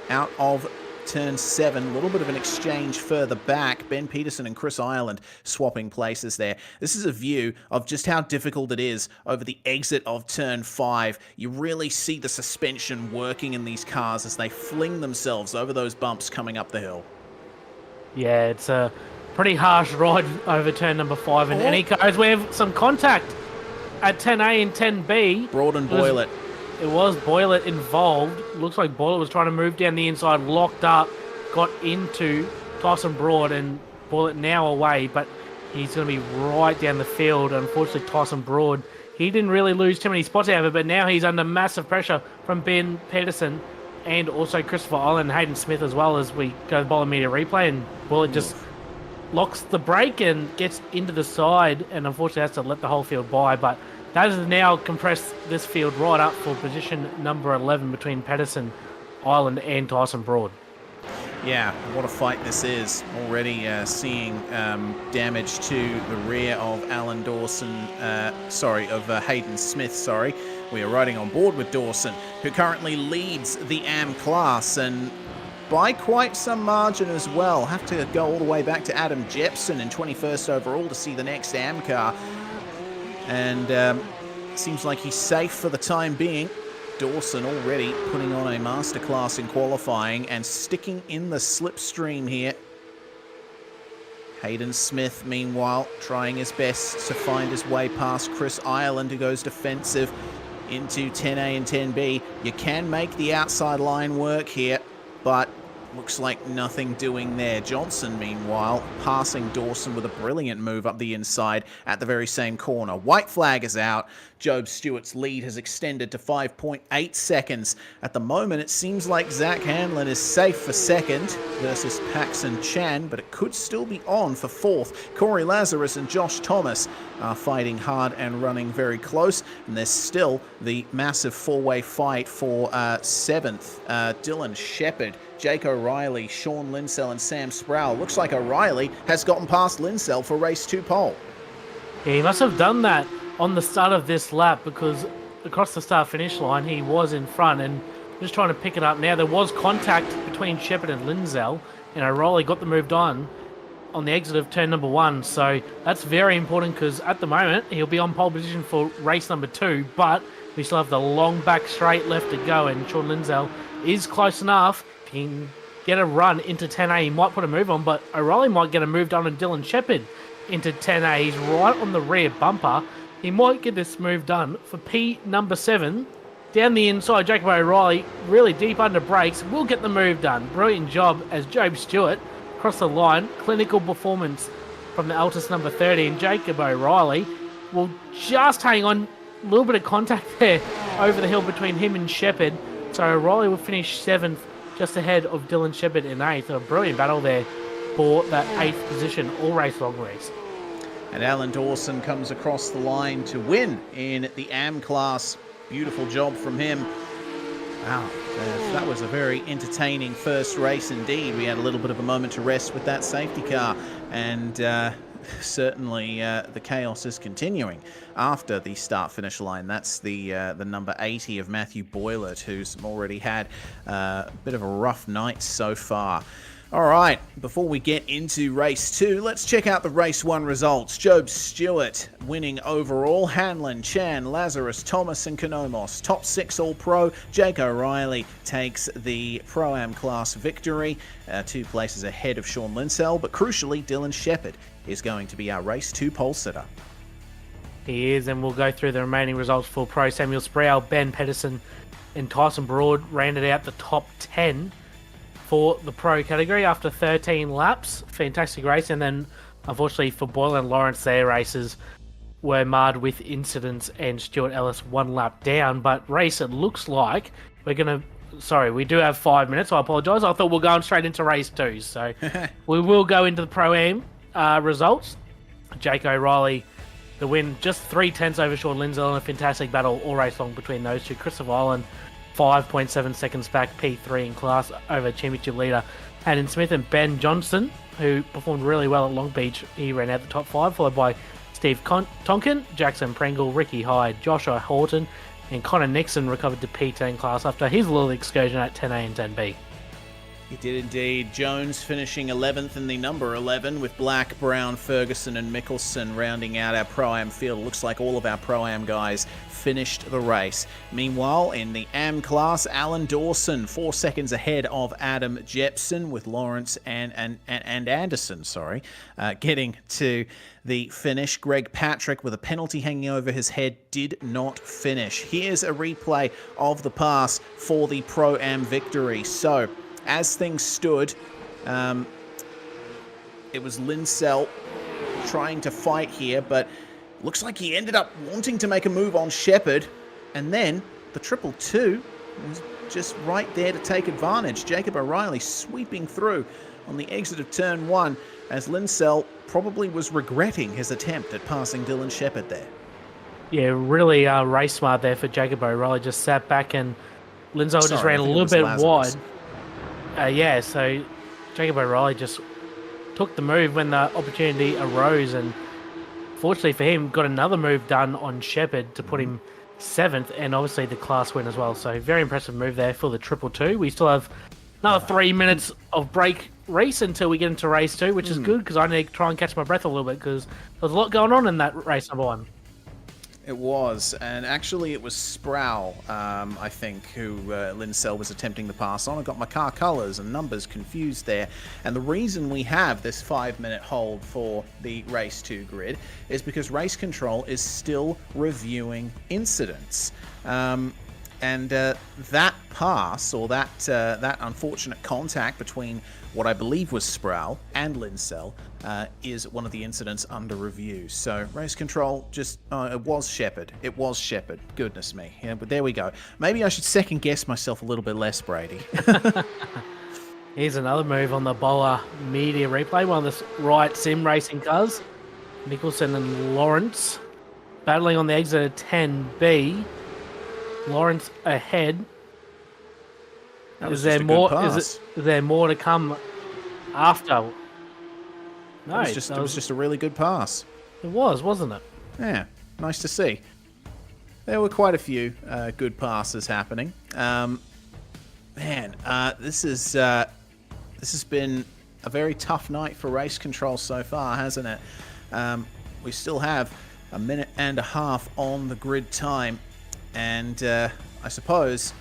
out of turn 7. A little bit of an exchange further back. Ben Peterson and Chris Ireland swapping places there. This is a view of just how difficult it is over the exit of turn 5. You really see the suspension working in these cars as they fling themselves over those bumps coming up the hill. Yeah, it's a pretty harsh ride over turn number 5. And any cars, we have some contact at 10A and 10B. Broad and Boylett. It was Boylett involved. Looks like Boylett was trying to move down the inside, locked up, got into Tyson Broad, and Boylett now away, but he's going to be right down the field. Unfortunately, Tyson Broad, he didn't really lose too many spots out of it, but now he's under massive pressure from Ben Peterson and also Christopher Island and Hayden Smith as well as we go to the bottom media replay, and Boylett just locks the brake and gets into the side and unfortunately has to let the whole field by, but that has now compressed this field right up for position number 11 between Peterson, Island and Tyson Broad. Yeah, what a fight this is. Already seeing damage to the rear of Alan Dawson, of Hayden Smith, We are riding on board with Dawson, who currently leads the AM class and by quite some margin as well. Have to go all the way back to Adam Jepson in 21st overall to see the next AM car. And seems like he's safe for the time being. Dawson already putting on a masterclass in qualifying and sticking in the slipstream here. Hayden Smith, meanwhile, trying his best to find his way past Chris Ireland, who goes defensive into 10A and 10B. You can make the outside line work here, but looks like nothing doing there. Johnson, meanwhile, passing Dawson with a brilliant move up the inside at the very same corner. White flag is out. Job Stewart's lead has extended to 5.8 seconds. At the moment, it seems like Zach Hanlon is safe for second versus Paxton Chan, but it could still be on for fourth. Corey Lazarus and Josh Thomas are fighting hard and running very close, and there's still the massive four-way fight for seventh. Dylan Shepherd, Jake O'Reilly, Sean Linsell and Sam Sproul. Looks like O'Reilly has gotten past Linsell for race 2 pole. Yeah, he must have done that on the start of this lap because across the start-finish line he was in front and just trying to pick it up now. There was contact between Shepherd and Linsell and O'Reilly got the move done on the exit of turn number 1. So that's very important because at the moment he'll be on pole position for race number 2, but we still have the long back straight left to go and Sean Linsell is close enough. If he can get a run into 10A, he might put a move on, but O'Reilly might get a move done on Dylan Shepherd into 10A. He's right on the rear bumper. He might get this move done for P number 7. Down the inside, Jacob O'Reilly, really deep under brakes, will get the move done. Brilliant job as Job Stewart across the line. Clinical performance from the Altus number 30. And Jacob O'Reilly will just hang on. A little bit of contact there over the hill between him and Shepherd. So O'Reilly will finish 7th, just ahead of Dylan Shepherd in 8th. A brilliant battle there for that 8th position, all race long race. And Alan Dawson comes across the line to win in the AM class. Beautiful job from him. Wow, that was a very entertaining first race indeed. We had a little bit of a moment to rest with that safety car, and certainly the chaos is continuing after the start-finish line. That's the number 80 of Matthew Boylett, who's already had a bit of a rough night so far. All right, before we get into race 2, let's check out the race 1 results. Job Stewart winning overall. Hanlon, Chan, Lazarus, Thomas and Konomos. Top 6 All-Pro. Jake O'Reilly takes the Pro-Am class victory. 2 places ahead of Sean Linsell, but crucially, Dylan Shepherd is going to be our race 2 pole sitter. He is, and we'll go through the remaining results for Pro. Samuel Sproul, Ben Peterson and Tyson Broad rounded out the top 10 for the Pro category after 13 laps. Fantastic race. And then Unfortunately for Boyle and Lawrence, their races were marred with incidents and Stuart Ellis 1 lap down. But race, it looks like we're going to... Sorry, we do have 5 minutes. I apologise. I thought we were going straight into race 2. So we will go into the Pro-Am results. Jake O'Reilly, the win, just 3/10 over Sean Lindsay, and a fantastic battle all race long between those two. Christopher Island, 5.7 seconds back, P3 in class over championship leader Hayden Smith, and Ben Johnson, who performed really well at Long Beach. He ran out the top 5, followed by Steve Tonkin, Jackson Pringle, Ricky Hyde, Joshua Horton, and Connor Nixon recovered to P10 class after his little excursion at 10A and 10B. He did indeed. Jones finishing 11th in the number 11 with Black, Brown, Ferguson and Mickelson rounding out our Pro-Am field. It looks like all of our Pro-Am guys finished the race. Meanwhile, in the Am class, Alan Dawson 4 seconds ahead of Adam Jepson with Lawrence and Anderson, getting to the finish. Greg Patrick, with a penalty hanging over his head, did not finish. Here's a replay of the pass for the Pro-Am victory. So, as things stood, it was Linsell trying to fight here, but looks like he ended up wanting to make a move on Shepherd, and then the 222 was just right there to take advantage. Jacob O'Reilly sweeping through on the exit of turn 1, as Linsell probably was regretting his attempt at passing Dylan Shepherd there. Yeah, really race smart there for Jacob O'Reilly. Just sat back and Linsell just ran a little bit wide. So Jacob O'Reilly just took the move when the opportunity arose, and fortunately for him, got another move done on Shepherd to put him 7th, and obviously the class win as well. So very impressive move there for the 222. We still have another 3 minutes of break race until we get into race 2, which is good because I need to try and catch my breath a little bit because there's a lot going on in that race number 1. It was, and actually it was Sproul, I think, who Linsell was attempting to pass on. I got my car colours and numbers confused there. And the reason we have this 5-minute hold for the Race 2 grid is because Race Control is still reviewing incidents. That pass, or that unfortunate contact between what I believe was Sproul and Linsell, is one of the incidents under review. So Race Control it was Shepherd. It was Shepherd. Goodness me. Yeah, but there we go. Maybe I should second guess myself a little bit less, Brady. Here's another move on the Bowler Media replay. One of the right sim racing cars. Mickelson and Lawrence battling on the exit of 10B. Lawrence ahead. Is there more to come after? No, it was just a really good pass. It was, wasn't it? Yeah, nice to see. There were quite a few good passes happening. This has been a very tough night for Race Control so far, hasn't it? We still have a minute and a half on the grid time, and I suppose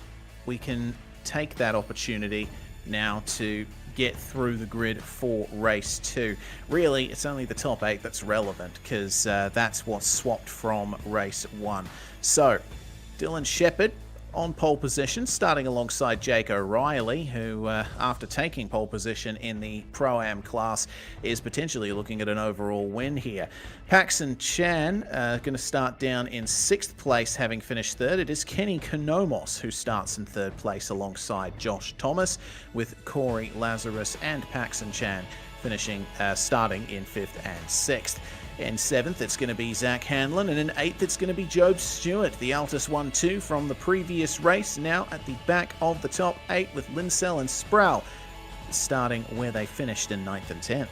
we can take that opportunity now to get through the grid for Race 2. Really, it's only the top 8 that's relevant, because that's what's swapped from Race 1. So, Dylan Shepherd on pole position, starting alongside Jake O'Reilly, who, after taking pole position in the Pro-Am class, is potentially looking at an overall win here. Paxton Chan going to start down in 6th place, having finished 3rd. It is Kenny Konomos who starts in 3rd place alongside Josh Thomas, with Corey Lazarus and Paxton Chan finishing starting in 5th and 6th. In 7th, it's going to be Zach Hanlon, and in 8th, it's going to be Job Stewart, the Altus 1-2 from the previous race, now at the back of the top 8 with Linsell and Sproul starting where they finished in 9th and 10th.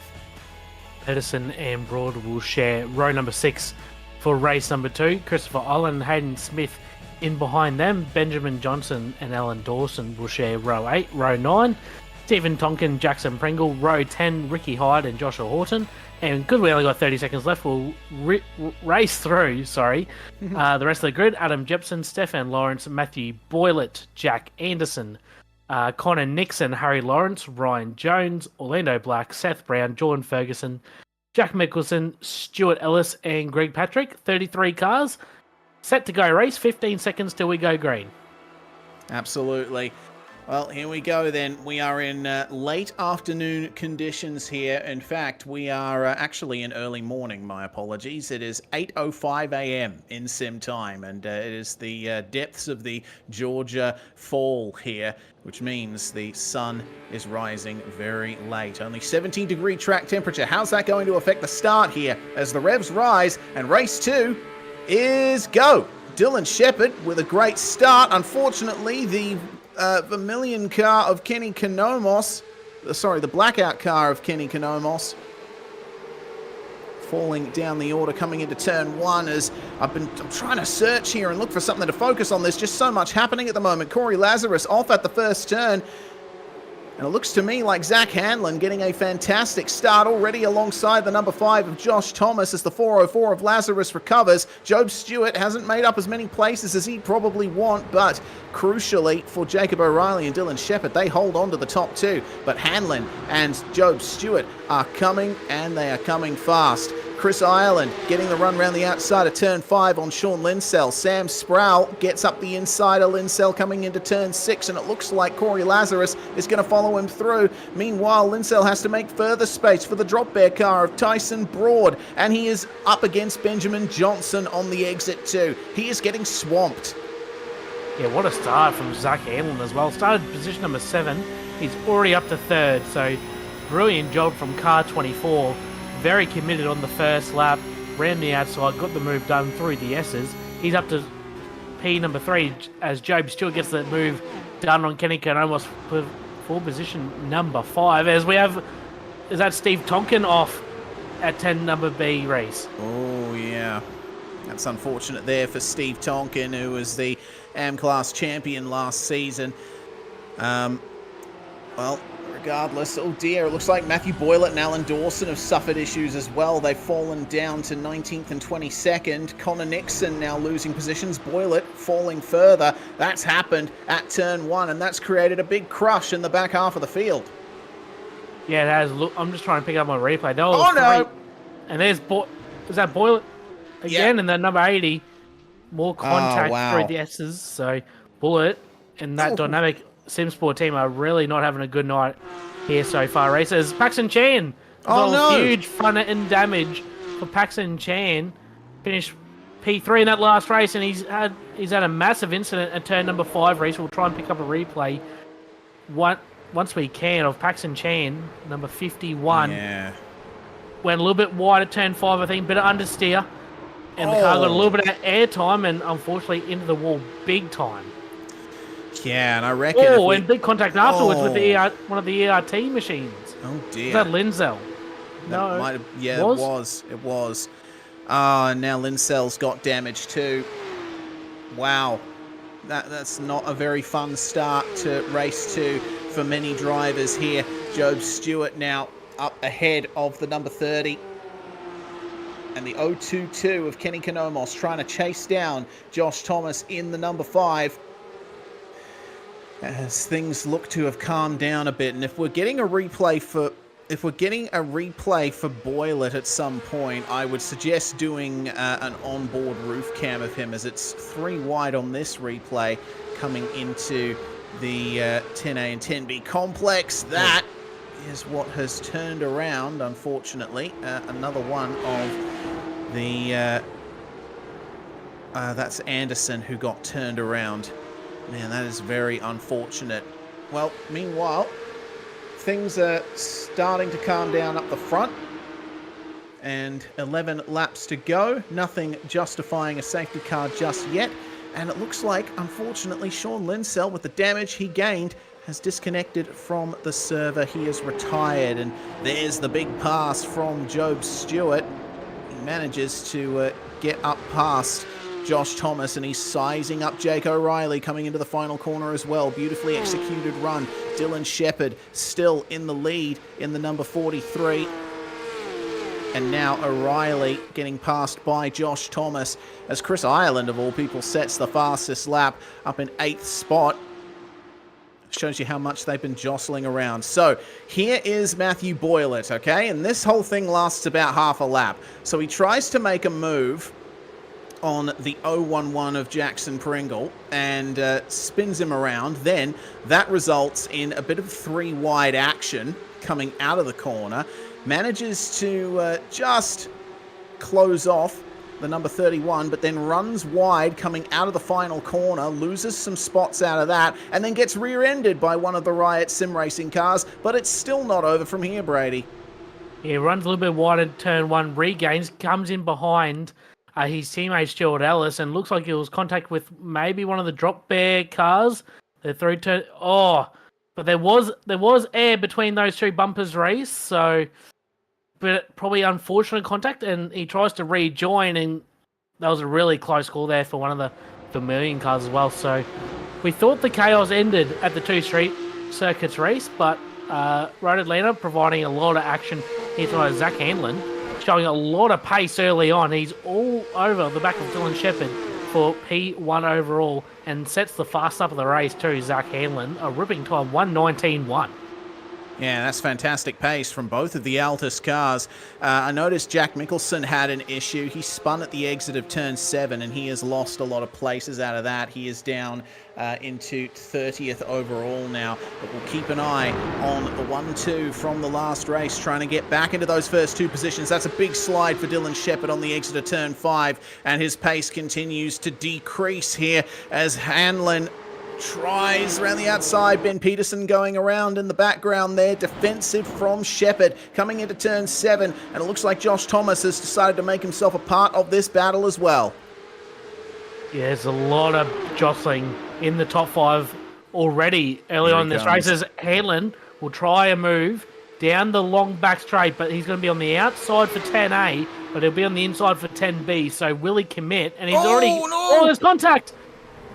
Pedersen and Broad will share row number 6 for race number 2. Christopher Island and Hayden Smith in behind them. Benjamin Johnson and Alan Dawson will share row 8. Row 9, Stephen Tonkin, Jackson Pringle. Row 10, Ricky Hyde and Joshua Horton. And good, we only got 30 seconds left. We'll race through, the rest of the grid. Adam Jepson, Stefan Lawrence, Matthew Boylett, Jack Anderson, Connor Nixon, Harry Lawrence, Ryan Jones, Orlando Black, Seth Brown, Jordan Ferguson, Jack Mickelson, Stuart Ellis, and Greg Patrick. 33 cars. Set to go race. 15 seconds till we go green. Absolutely. Well, here we go then. We are in late afternoon conditions here. In fact, we are actually in early morning, my apologies. It is 8:05 a.m. in sim time, and it is the depths of the Georgia fall here, which means the sun is rising very late. Only 17-degree track temperature. How's that going to affect the start here as the revs rise? And race 2 is go. Dylan Shepherd with a great start. Unfortunately, the Vermilion car of Kenny Konomos, the blackout car of Kenny Konomos, falling down the order coming into turn 1 as I'm trying to search here and look for something to focus on. There's just so much happening at the moment. Corey Lazarus off at the first turn. And it looks to me like Zach Hanlon getting a fantastic start already alongside the number 5 of Josh Thomas as the 404 of Lazarus recovers. Job Stewart hasn't made up as many places as he'd probably want, but crucially for Jacob O'Reilly and Dylan Shepherd, they hold on to the top 2. But Hanlon and Job Stewart are coming, and they are coming fast. Chris Ireland getting the run around the outside of turn 5 on Sean Linsell. Sam Sproul gets up the inside of Linsell coming into turn 6, and it looks like Corey Lazarus is going to follow him through. Meanwhile, Linsell has to make further space for the drop bear car of Tyson Broad, and he is up against Benjamin Johnson on the exit too. He is getting swamped. Yeah, what a start from Zach Hanlon as well. Started position number 7. He's already up to 3rd, so brilliant job from car 24. Very committed on the first lap, ran the outside, got the move done through the S's. He's up to P number 3 as Job Stewart gets that move done on Kenny Konomos for position number 5. As we have, is that Steve Tonkin off at 10 number B race? Oh, yeah. That's unfortunate there for Steve Tonkin, who was the AM-class champion last season. Well, regardless, oh dear, it looks like Matthew Boylett and Alan Dawson have suffered issues as well. They've fallen down to 19th and 22nd. Connor Nixon now losing positions. Boylett falling further. That's happened at turn 1, and that's created a big crush in the back half of the field. Yeah, it has. Look, I'm just trying to pick up my replay. Oh, no! And there's is that Boylett again? Yeah. And then number 80, more contact through the S's. So Bullet and that dynamic SimSport team are really not having a good night here so far. Races Paxton Chan. Huge front end damage for Paxton Chan. Finished P3 in that last race, and he's had a massive incident at turn number 5 race. We'll try and pick up a replay once we can of Paxton Chan, number 51. Yeah. Went a little bit wide at turn 5, I think, bit of understeer. And the car got a little bit of air time and unfortunately into the wall big time. Yeah, and I reckon... and big contact afterwards with the one of the ERT machines. Oh, dear. Was that Linzell? No. It was. And now Linsell's got damage too. Wow. That's not a very fun start to race 2 for many drivers here. Job Stewart now up ahead of the number 30. And the 022 of Kenny Konomos trying to chase down Josh Thomas in the number 5. As things look to have calmed down a bit, and if we're getting a replay for Boylett at some point, I would suggest doing an onboard roof cam of him, as it's 3 wide on this replay coming into the 10A and 10B complex. That is what has turned around, unfortunately. Another one of the that's Anderson who got turned around. Man, that is very unfortunate. Well, meanwhile, things are starting to calm down up the front. And 11 laps to go. Nothing justifying a safety car just yet. And it looks like, unfortunately, Sean Linsell, with the damage he gained, has disconnected from the server. He is retired. And there's the big pass from Job Stewart. He manages to get up past Josh Thomas, and he's sizing up Jake O'Reilly coming into the final corner as well. Beautifully executed run. Dylan Shepherd still in the lead in the number 43. And now O'Reilly getting passed by Josh Thomas as Chris Ireland, of all people, sets the fastest lap up in 8th spot. Shows you how much they've been jostling around. So here is Matthew Boylett, okay? And this whole thing lasts about half a lap. So he tries to make a move on the 011 of Jackson Pringle and spins him around. Then that results in a bit of three wide action coming out of the corner. Manages to just close off the number 31, but then runs wide coming out of the final corner, loses some spots out of that, and then gets rear-ended by one of the Riot sim racing cars. But it's still not over from here, Brady. Yeah, runs a little bit wide at turn one, regains, comes in behind his teammate Stuart Ellis, and looks like it was contact with maybe one of the drop bear cars. They're through turn. Oh, but there was air between those two bumpers, race. So, but probably unfortunate contact, and he tries to rejoin, and that was a really close call there for one of the Vermilion cars as well. So, we thought the chaos ended at the two street circuits race, but Road Atlanta providing a lot of action here tonight. Zach Hanlon showing a lot of pace early on. He's all over the back of Dylan Shepherd for P1 overall and sets the fast up of the race too. Zach Hanlon, a ripping time, 1:19.1. Yeah, that's fantastic pace from both of the Altus cars. I noticed Jack Mickelson had an issue. He spun at the exit of turn 7, and he has lost a lot of places out of that. He is down into 30th overall now. But we'll keep an eye on the 1-2 from the last race, trying to get back into those first two positions. That's a big slide for Dylan Shepherd on the exit of turn 5, and his pace continues to decrease here as Hanlon tries around the outside. Ben Peterson going around in the background there. Defensive from Shepherd coming into turn 7. And it looks like Josh Thomas has decided to make himself a part of this battle as well. Yeah, there's a lot of jostling in the top 5 already early on in this race. As Hanlon will try a move down the long back straight, but he's going to be on the outside for 10A, but he'll be on the inside for 10B. So will he commit? And he's already... No! Oh, there's contact!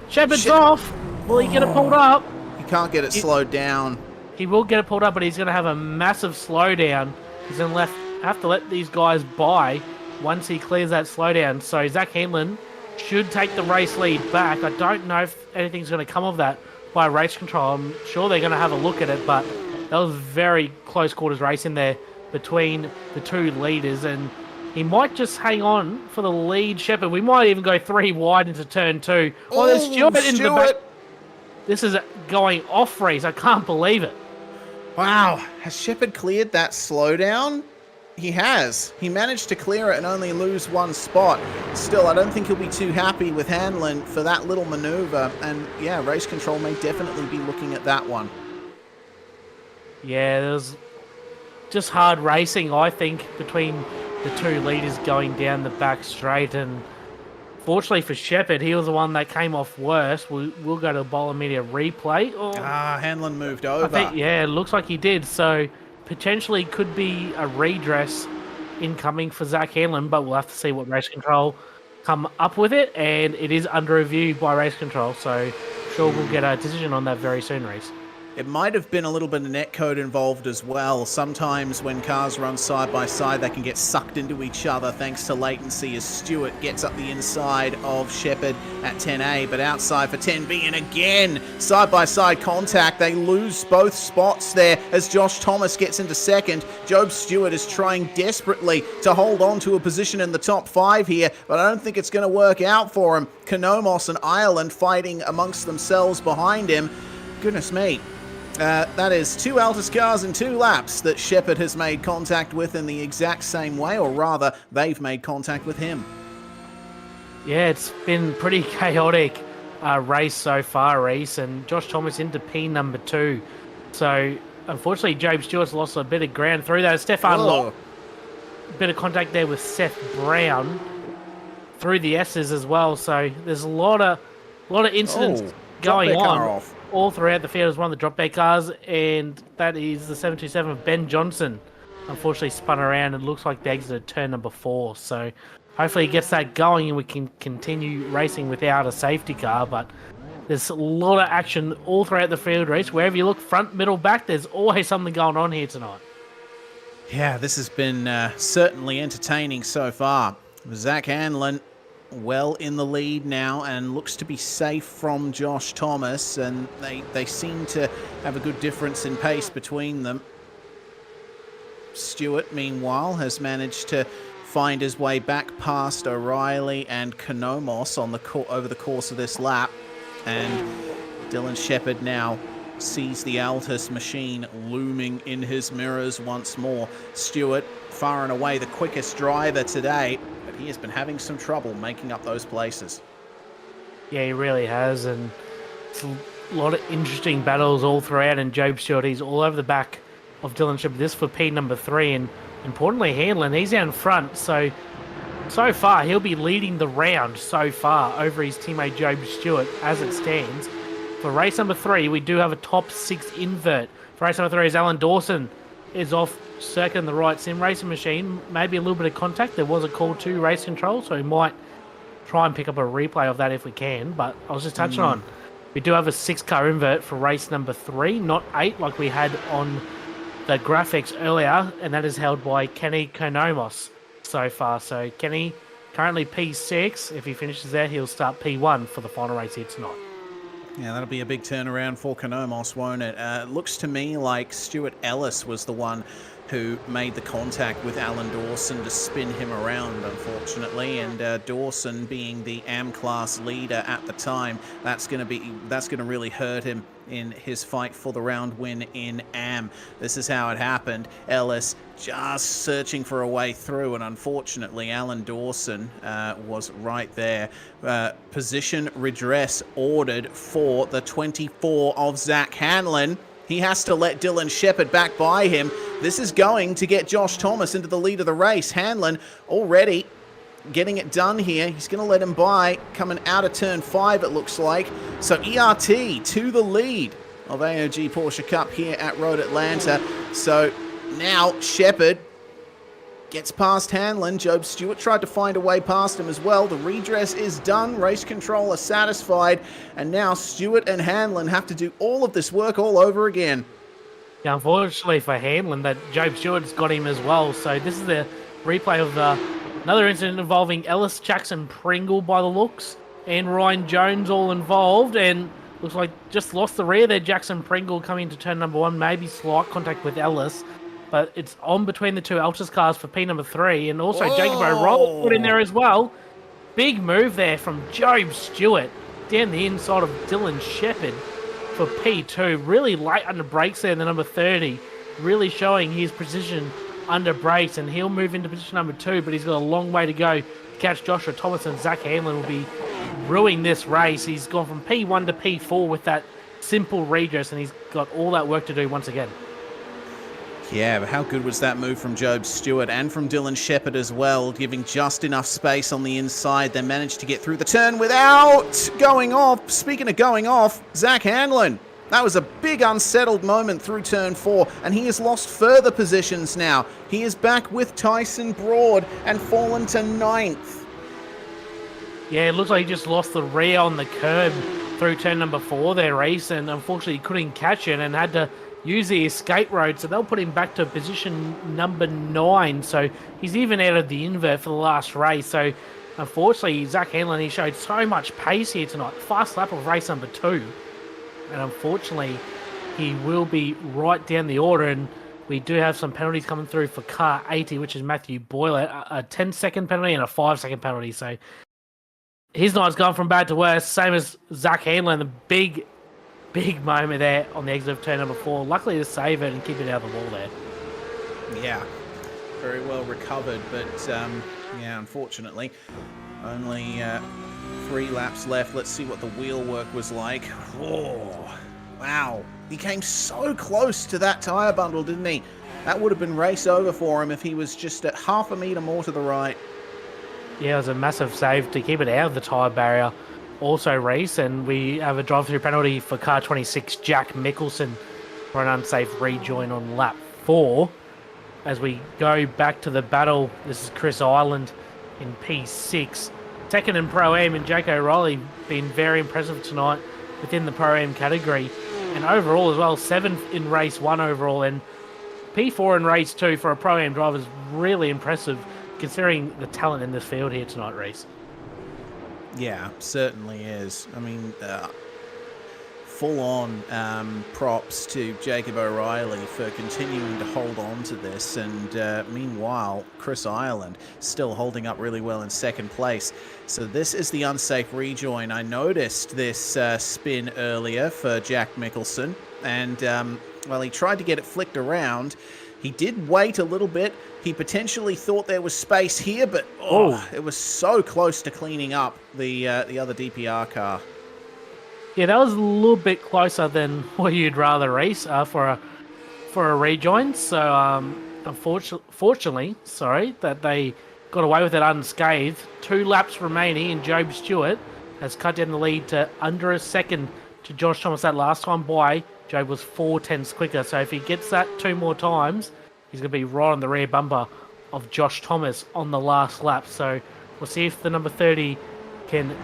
Shepherd's off! Will he get it pulled up? He can't get it slowed down. He will get it pulled up, but he's going to have a massive slowdown. He's going to have to let these guys by once he clears that slowdown. So Zach Hanlon should take the race lead back. I don't know if anything's going to come of that by race control. I'm sure they're going to have a look at it, but that was very close quarters race in there between the two leaders, and he might just hang on for the lead. Shepherd, we might even go 3 wide into turn 2. Oh, there's Stewart in the back. This is going off race. I can't believe it. Wow. Has Shepherd cleared that slowdown? He has. He managed to clear it and only lose 1 spot. Still, I don't think he'll be too happy with Hanlon for that little maneuver. And yeah, race control may definitely be looking at that one. Yeah, there's just hard racing, I think, between the two leaders going down the back straight. And fortunately for Shepherd, he was the one that came off worst. We'll go to the Bowler Media replay. Hanlon moved over. Yeah, it looks like he did. So potentially could be a redress incoming for Zach Hanlon, but we'll have to see what race control come up with it. And it is under review by race control, so sure we'll get a decision on that very soon, Reese. It might have been a little bit of netcode involved as well. Sometimes when cars run side by side, they can get sucked into each other thanks to latency as Stewart gets up the inside of Shepherd at 10A, but outside for 10B. And again, side-by-side contact. They lose both spots there as Josh Thomas gets into second. Job Stewart is trying desperately to hold on to a position in the top 5 here, but I don't think it's going to work out for him. Konomos and Ireland fighting amongst themselves behind him. Goodness me. That is 2 Altus cars in 2 laps that Shepherd has made contact with in the exact same way, or rather, they've made contact with him. Yeah, it's been pretty chaotic race so far, Reese, and Josh Thomas into P number 2. So, unfortunately, Job Stewart's lost a bit of ground through that. Stefan Locke, a bit of contact there with Seth Brown through the S's as well. So, there's a lot of incidents going on all throughout the field. As one of the drop back cars, and that is the 727 of Ben Johnson. Unfortunately spun around and looks like they exited turn number 4. So hopefully he gets that going and we can continue racing without a safety car. But there's a lot of action all throughout the field race. Wherever you look, front, middle, back, there's always something going on here tonight. Yeah, this has been certainly entertaining so far. Zach Hanlon well in the lead now and looks to be safe from Josh Thomas, and they seem to have a good difference in pace between them. Stewart, meanwhile, has managed to find his way back past O'Reilly and Konomos on over the course of this lap. And Dylan Shepherd now sees the Altus machine looming in his mirrors once more. Stewart, far and away the quickest driver today, but he has been having some trouble making up those places. Yeah, he really has, and it's a lot of interesting battles all throughout, and Job Stewart, he's all over the back of Dylan Shepherd. This for P number 3, and importantly, Hanlon, he's out in front, so far he'll be leading the round so far over his teammate Job Stewart as it stands. For race number 3, we do have a top 6 invert. For race number 3, is Alan Dawson is off circuit in the right sim racing machine. Maybe a little bit of contact. There was a call to race control, so we might try and pick up a replay of that if we can. But I was just touching on, we do have a 6-car invert for race number 3, not 8 like we had on the graphics earlier, and that is held by Kenny Konomos so far. So Kenny currently P6. If he finishes there, he'll start P1 for the final race here tonight. Yeah, that'll be a big turnaround for Konomos, won't it? Looks to me like Stuart Ellis was the one who made the contact with Alan Dawson to spin him around, unfortunately. And Dawson, being the AM class leader at the time, that's going to really hurt him in his fight for the round win in AM. This is how it happened. Ellis just searching for a way through, and unfortunately Alan Dawson was right there. Position redress ordered for the 24 of Zach Hanlon. He has to let Dylan Shepherd back by him. This is going to get Josh Thomas into the lead of the race. Hanlon already getting it done here. He's going to let him by, coming out of turn 5, it looks like. So ERT to the lead of AOG Porsche Cup here at Road Atlanta. So now Shepherd gets past Hanlon. Job Stewart tried to find a way past him as well. The redress is done. Race control are satisfied. And now Stewart and Hanlon have to do all of this work all over again. Yeah, unfortunately for Hanlon, that Job Stewart's got him as well. So this is the replay of another incident involving Ellis, Jackson Pringle by the looks, and Ryan Jones all involved. And looks like just lost the rear there. Jackson Pringle coming into turn number 1. Maybe slight contact with Ellis. But it's on between the two Altus cars for P number 3. And also Jacob O'Rourke put in there as well. Big move there from Job Stewart down the inside of Dylan Shepherd for P2. Really late under brakes there in the number 30. Really showing his precision under brakes. And he'll move into position number 2. But he's got a long way to go to catch Joshua Thomas. And Zach Hanlon will be ruining this race. He's gone from P1 to P4 with that simple redress. And he's got all that work to do once again. Yeah, but how good was that move from Job Stewart and from Dylan Shepherd as well, giving just enough space on the inside. They managed to get through the turn without going off. Speaking of going off, Zach Hanlon. That was a big unsettled moment through turn 4, and he has lost further positions now. He is back with Tyson Broad and fallen to 9th. Yeah, it looks like he just lost the rear on the curb through turn number 4 there, Reese, and unfortunately couldn't catch it and had to use the escape road, so they'll put him back to position number 9. So he's even out of the invert for the last race. So unfortunately, Zach Hanlon, he showed so much pace here tonight. Fast lap of race number 2. And unfortunately, he will be right down the order. And we do have some penalties coming through for car 80, which is Matthew Boyle, a 10-second penalty and a 5-second penalty. So his night's gone from bad to worse, same as Zach Hanlon, the big moment there on the exit of turn number 4. Luckily to save it and keep it out of the wall there. Yeah, very well recovered, but yeah, unfortunately, only 3 laps left. Let's see what the wheel work was like. Oh, wow. He came so close to that tyre bundle, didn't he? That would have been race over for him if he was just at half a metre more to the right. Yeah, it was a massive save to keep it out of the tyre barrier. Also, Reese, and we have a drive-through penalty for car 26, Jack Mickelson, for an unsafe rejoin on lap 4. As we go back to the battle, this is Chris Ireland in P6. Second in Pro-Am, and Jake O'Reilly been very impressive tonight within the Pro-Am category. And overall as well, 7th in race 1 overall, and P4 in race 2 for a Pro-Am driver is really impressive, considering the talent in this field here tonight, Reese. Yeah, certainly is. I mean, full-on props to Jacob O'Reilly for continuing to hold on to this, and meanwhile Chris Ireland still holding up really well in second place. So this is the unsafe rejoin. I noticed this spin earlier for Jack Mickelson, and well, he tried to get it flicked around. He did wait a little bit. He potentially thought there was space here, but it was so close to cleaning up the other DPR car. Yeah, that was a little bit closer than what you'd rather race for a rejoin. So, unfortunately, that they got away with it unscathed. 2 laps remaining, and Job Stewart has cut down the lead to under a second to Josh Thomas. That last time by, Job was 4/10 quicker. So if he gets that 2 more times, he's going to be right on the rear bumper of Josh Thomas on the last lap. So we'll see if the number 30 can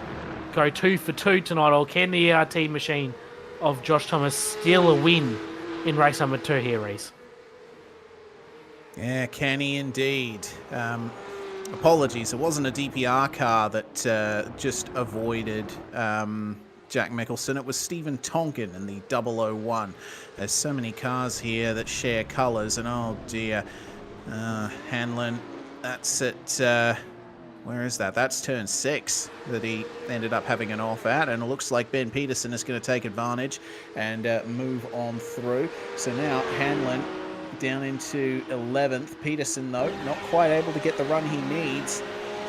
go 2 for 2 tonight, or can the ERT machine of Josh Thomas steal a win in race number 2 here, Reese? Yeah, can he indeed. Apologies, it wasn't a DPR car that just avoided Jack Mickelson. It was Stephen Tonkin in the 001. There's so many cars here that share colours, and oh dear, Hanlon, that's at, where is that? That's turn 6 that he ended up having an off at, and it looks like Ben Peterson is going to take advantage and move on through. So now Hanlon down into 11th. Peterson, though, not quite able to get the run he needs.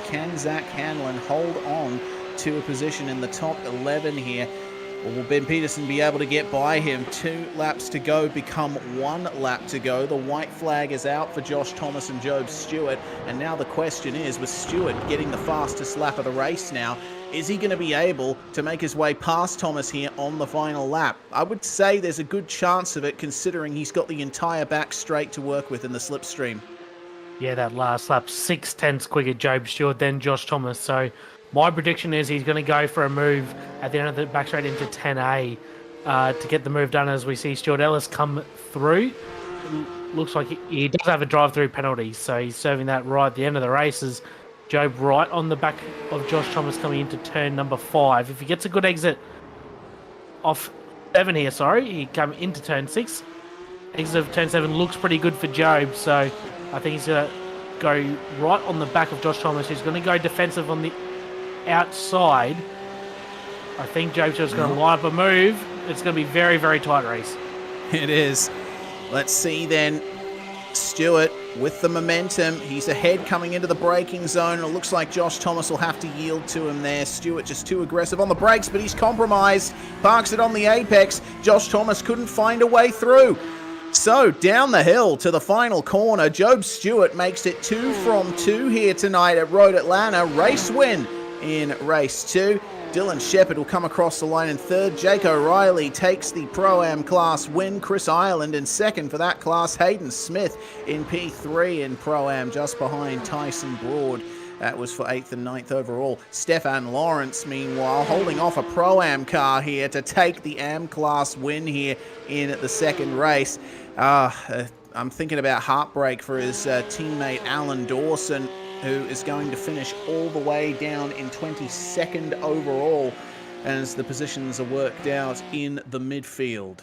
Can Zach Hanlon hold on to a position in the top 11 here? Or will Ben Peterson be able to get by him? 2 laps to go, become 1 lap to go. The white flag is out for Josh Thomas and Job Stewart. And now the question is, with Stewart getting the fastest lap of the race now, is he going to be able to make his way past Thomas here on the final lap? I would say there's a good chance of it, considering he's got the entire back straight to work with in the slipstream. Yeah, that last lap, 6/10 quicker Job Stewart than Josh Thomas. So my prediction is he's going to go for a move at the end of the back straight into 10A to get the move done, as we see Stuart Ellis come through. Looks like he does have a drive-through penalty, so he's serving that right at the end of the races. Job right on the back of Josh Thomas coming into turn number 5. If he gets a good exit off 7 here, he come into turn 6. Exit of turn 7 looks pretty good for Job, so I think he's going to go right on the back of Josh Thomas, who's going to go defensive on the outside. I think Job Stewart's going to line up a move. It's going to be very, very tight race. It is. Let's see then. Stewart with the momentum. He's ahead coming into the braking zone. It looks like Josh Thomas will have to yield to him there. Stewart just too aggressive on the brakes, but he's compromised. Parks it on the apex. Josh Thomas couldn't find a way through. So down the hill to the final corner, Job Stewart makes it 2 from 2 here tonight at Road Atlanta. Race win in race 2. Dylan Shepherd will come across the line in 3rd. Jake O'Reilly takes the Pro-Am class win. Chris Ireland in 2nd for that class. Hayden Smith in P3 in Pro-Am, just behind Tyson Broad. That was for 8th and 9th overall. Stefan Lawrence, meanwhile, holding off a Pro-Am car here to take the Am class win here in the 2nd race. I'm thinking about heartbreak for his teammate Alan Dawson, who is going to finish all the way down in 22nd overall as the positions are worked out in the midfield.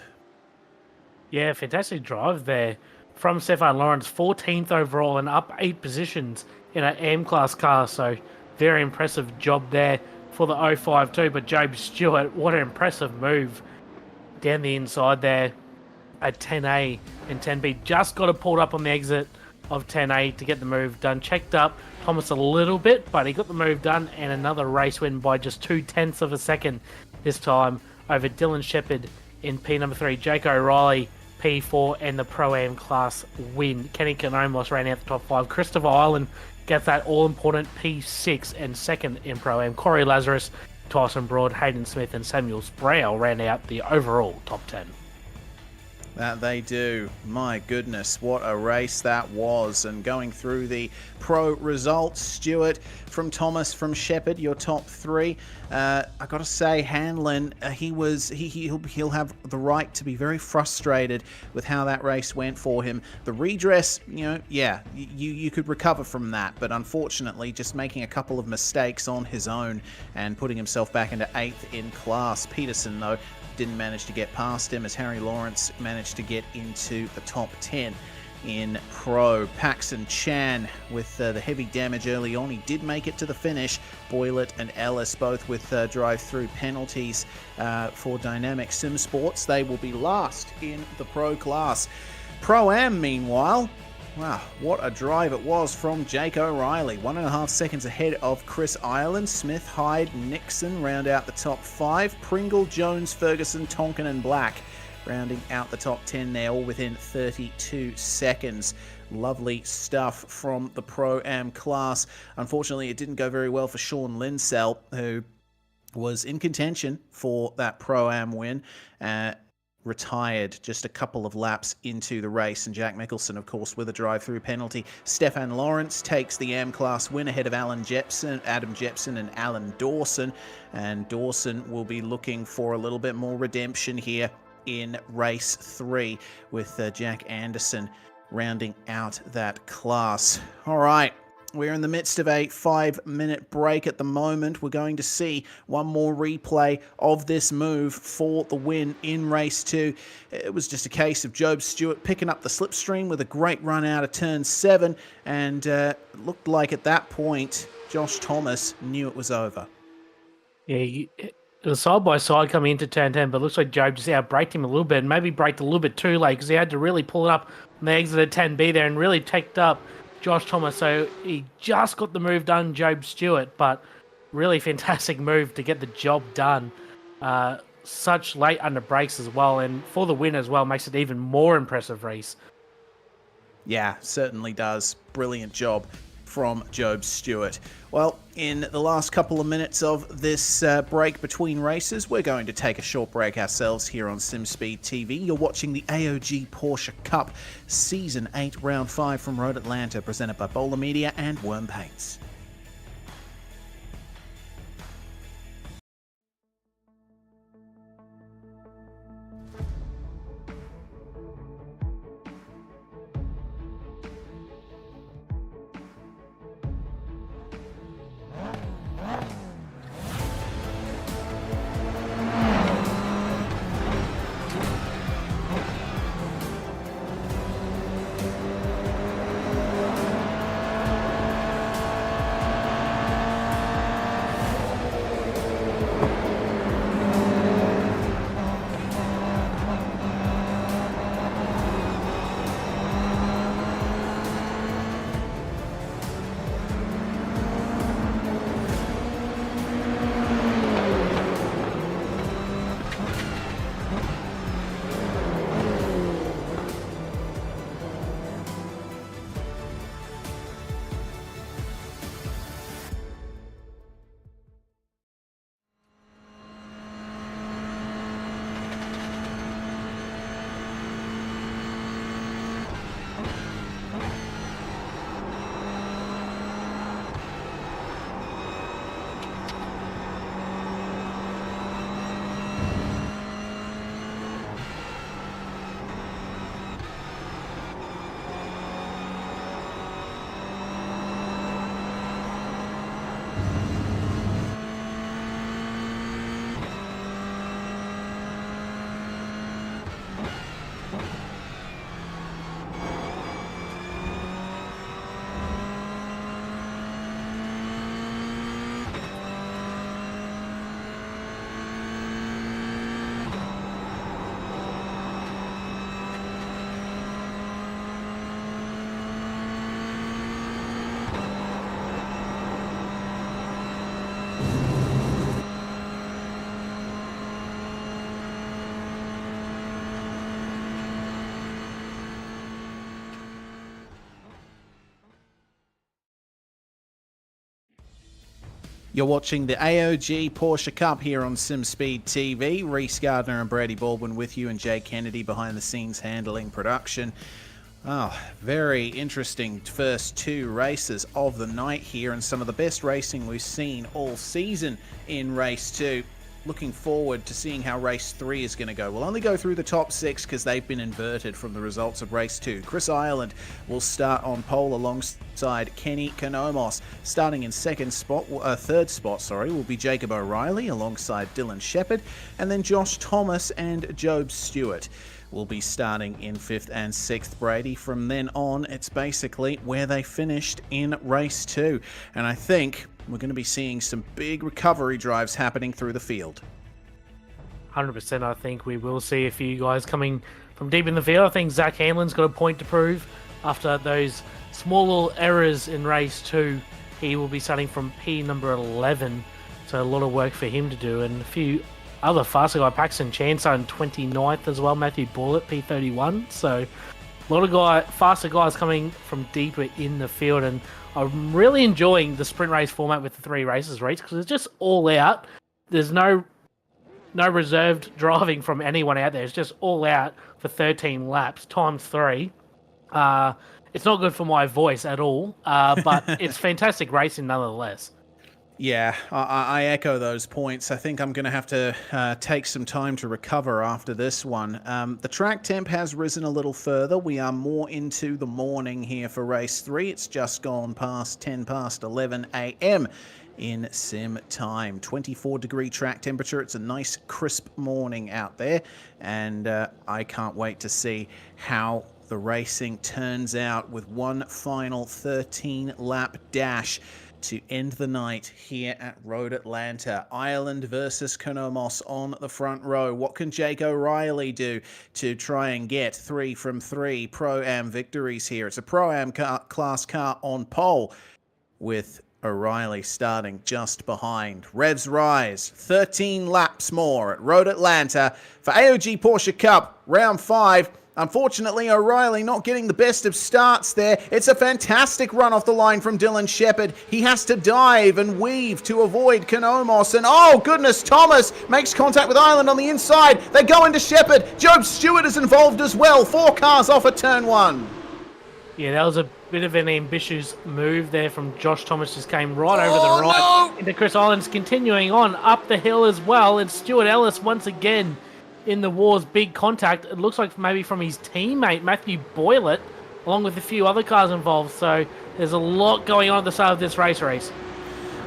Yeah, fantastic drive there from Stefan Lawrence, 14th overall and up 8 positions in an M-Class car, so very impressive job there for the 052. But Job Stewart, what an impressive move down the inside there at 10A and 10B. Just got it pulled up on the exit of 10A to get the move done. Checked up Thomas a little bit, but he got the move done, and another race win by just 0.2 of a second this time over Dylan Shepherd in P number 3. Jake O'Reilly, P4, and the Pro-Am class win. Kenny Kanomos ran out the top 5. Christopher Ireland gets that all-important P6 and 2nd in Pro-Am. Corey Lazarus, Tyson Broad, Hayden Smith, and Samuel Sproul ran out the overall top 10. That they do. My goodness, what a race that was. And going through the pro results, Stewart from Thomas from Shepherd, your top three. I got to say, Hanlon, he'll have the right to be very frustrated with how that race went for him. The redress, you could recover from that, but unfortunately, just making a couple of mistakes on his own and putting himself back into 8th in class. Peterson, though, didn't manage to get past him as Harry Lawrence managed to get into the top 10 in pro. Paxton Chan with the heavy damage early on. He did make it to the finish. Boylett and Ellis both with drive-through penalties for Dynamic Sim Sports. They will be last in the pro class. Pro-Am, meanwhile, wow, what a drive it was from Jake O'Reilly. 1.5 seconds ahead of Chris Ireland. Smith, Hyde, Nixon round out the top 5. Pringle, Jones, Ferguson, Tonkin and Black rounding out the top 10 there, all within 32 seconds. Lovely stuff from the Pro-Am class. Unfortunately, it didn't go very well for Sean Linsell, who was in contention for that Pro-Am win. Retired just a couple of laps into the race, and Jack Mickelson, of course, with a drive-through penalty. Stefan Lawrence takes the AM class win ahead of Adam Jepson and Alan Dawson, and Dawson will be looking for a little bit more redemption here in race 3 with Jack Anderson rounding out that class. All right. We're in the midst of a 5-minute break at the moment. We're going to see one more replay of this move for the win in race 2. It was just a case of Job Stewart picking up the slipstream with a great run out of turn 7, and looked like at that point Josh Thomas knew it was over. Yeah, it was side by side coming into turn 10, but it looks like Job just outbraked him a little bit, and maybe braked a little bit too late because he had to really pull it up on the exit of 10B there and really take up Josh Thomas. So he just got the move done, Job Stewart, but really fantastic move to get the job done. Such late under brakes as well, and for the win as well, makes it even more impressive race. Yeah, certainly does. Brilliant job from Job Stewart. Well, in the last couple of minutes of this break between races, we're going to take a short break ourselves here on SimSpeed TV. You're watching the AOG Porsche Cup Season 8 Round 5 from Road Atlanta, presented by Bowler Media and WormPaints. You're watching the AOG Porsche Cup here on SimSpeed TV. Reese Gardner and Brady Baldwin with you, and Jay Kennedy behind the scenes handling production. Oh, very interesting first two races of the night here, and some of the best racing we've seen all season in race 2. Looking forward to seeing how race 3 is going to go. We'll only go through the top 6 because they've been inverted from the results of race 2. Chris Ireland will start on pole alongside Kenny Konomos. Starting in third spot, will be Jacob O'Reilly alongside Dylan Shepherd, and then Josh Thomas and Job Stewart will be starting in 5th and 6th, Brady. From then on, it's basically where they finished in race 2. And I think we're going to be seeing some big recovery drives happening through the field. 100%. I think we will see a few guys coming from deep in the field. I think Zach Hanlon's got a point to prove after those small little errors in race 2. He will be starting from P number 11, so a lot of work for him to do. And a few other faster guys, Paxton Chancellor in 29th as well, Matthew Bullitt, P31. So a lot of faster guys coming from deeper in the field. And I'm really enjoying the sprint race format with the 3 races race because it's just all out. There's no reserved driving from anyone out there. It's just all out for 13 laps times 3. It's not good for my voice at all, but it's fantastic racing nonetheless. Yeah, I echo those points. I think I'm going to have to take some time to recover after this one. The track temp has risen a little further. We are more into the morning here for race 3. It's just gone past 10 past 11 a.m. in sim time. 24-degree track temperature. It's a nice crisp morning out there, and I can't wait to see how the racing turns out with one final 13-lap dash to end the night here at Road Atlanta. Ireland versus Konomos on the front row. What can Jake O'Reilly do to try and get 3 from 3 Pro-Am victories here? It's a Pro-Am class car on pole with O'Reilly starting just behind. Revs rise, 13 laps more at Road Atlanta for AOG Porsche Cup, round 5. Unfortunately, O'Reilly not getting the best of starts there. It's a fantastic run off the line from Dylan Shepherd. He has to dive and weave to avoid Konomos. And oh, goodness, Thomas makes contact with Ireland on the inside. They go into Shepherd. Job Stewart is involved as well. 4 cars off at turn 1. Yeah, that was a bit of an ambitious move there from Josh Thomas. Just came right over the right into Chris Ireland's continuing on up the hill as well. And Stuart Ellis once again in the war's big contact. It looks like maybe from his teammate Matthew Boylett, along with a few other cars involved. So there's a lot going on at the start of this race.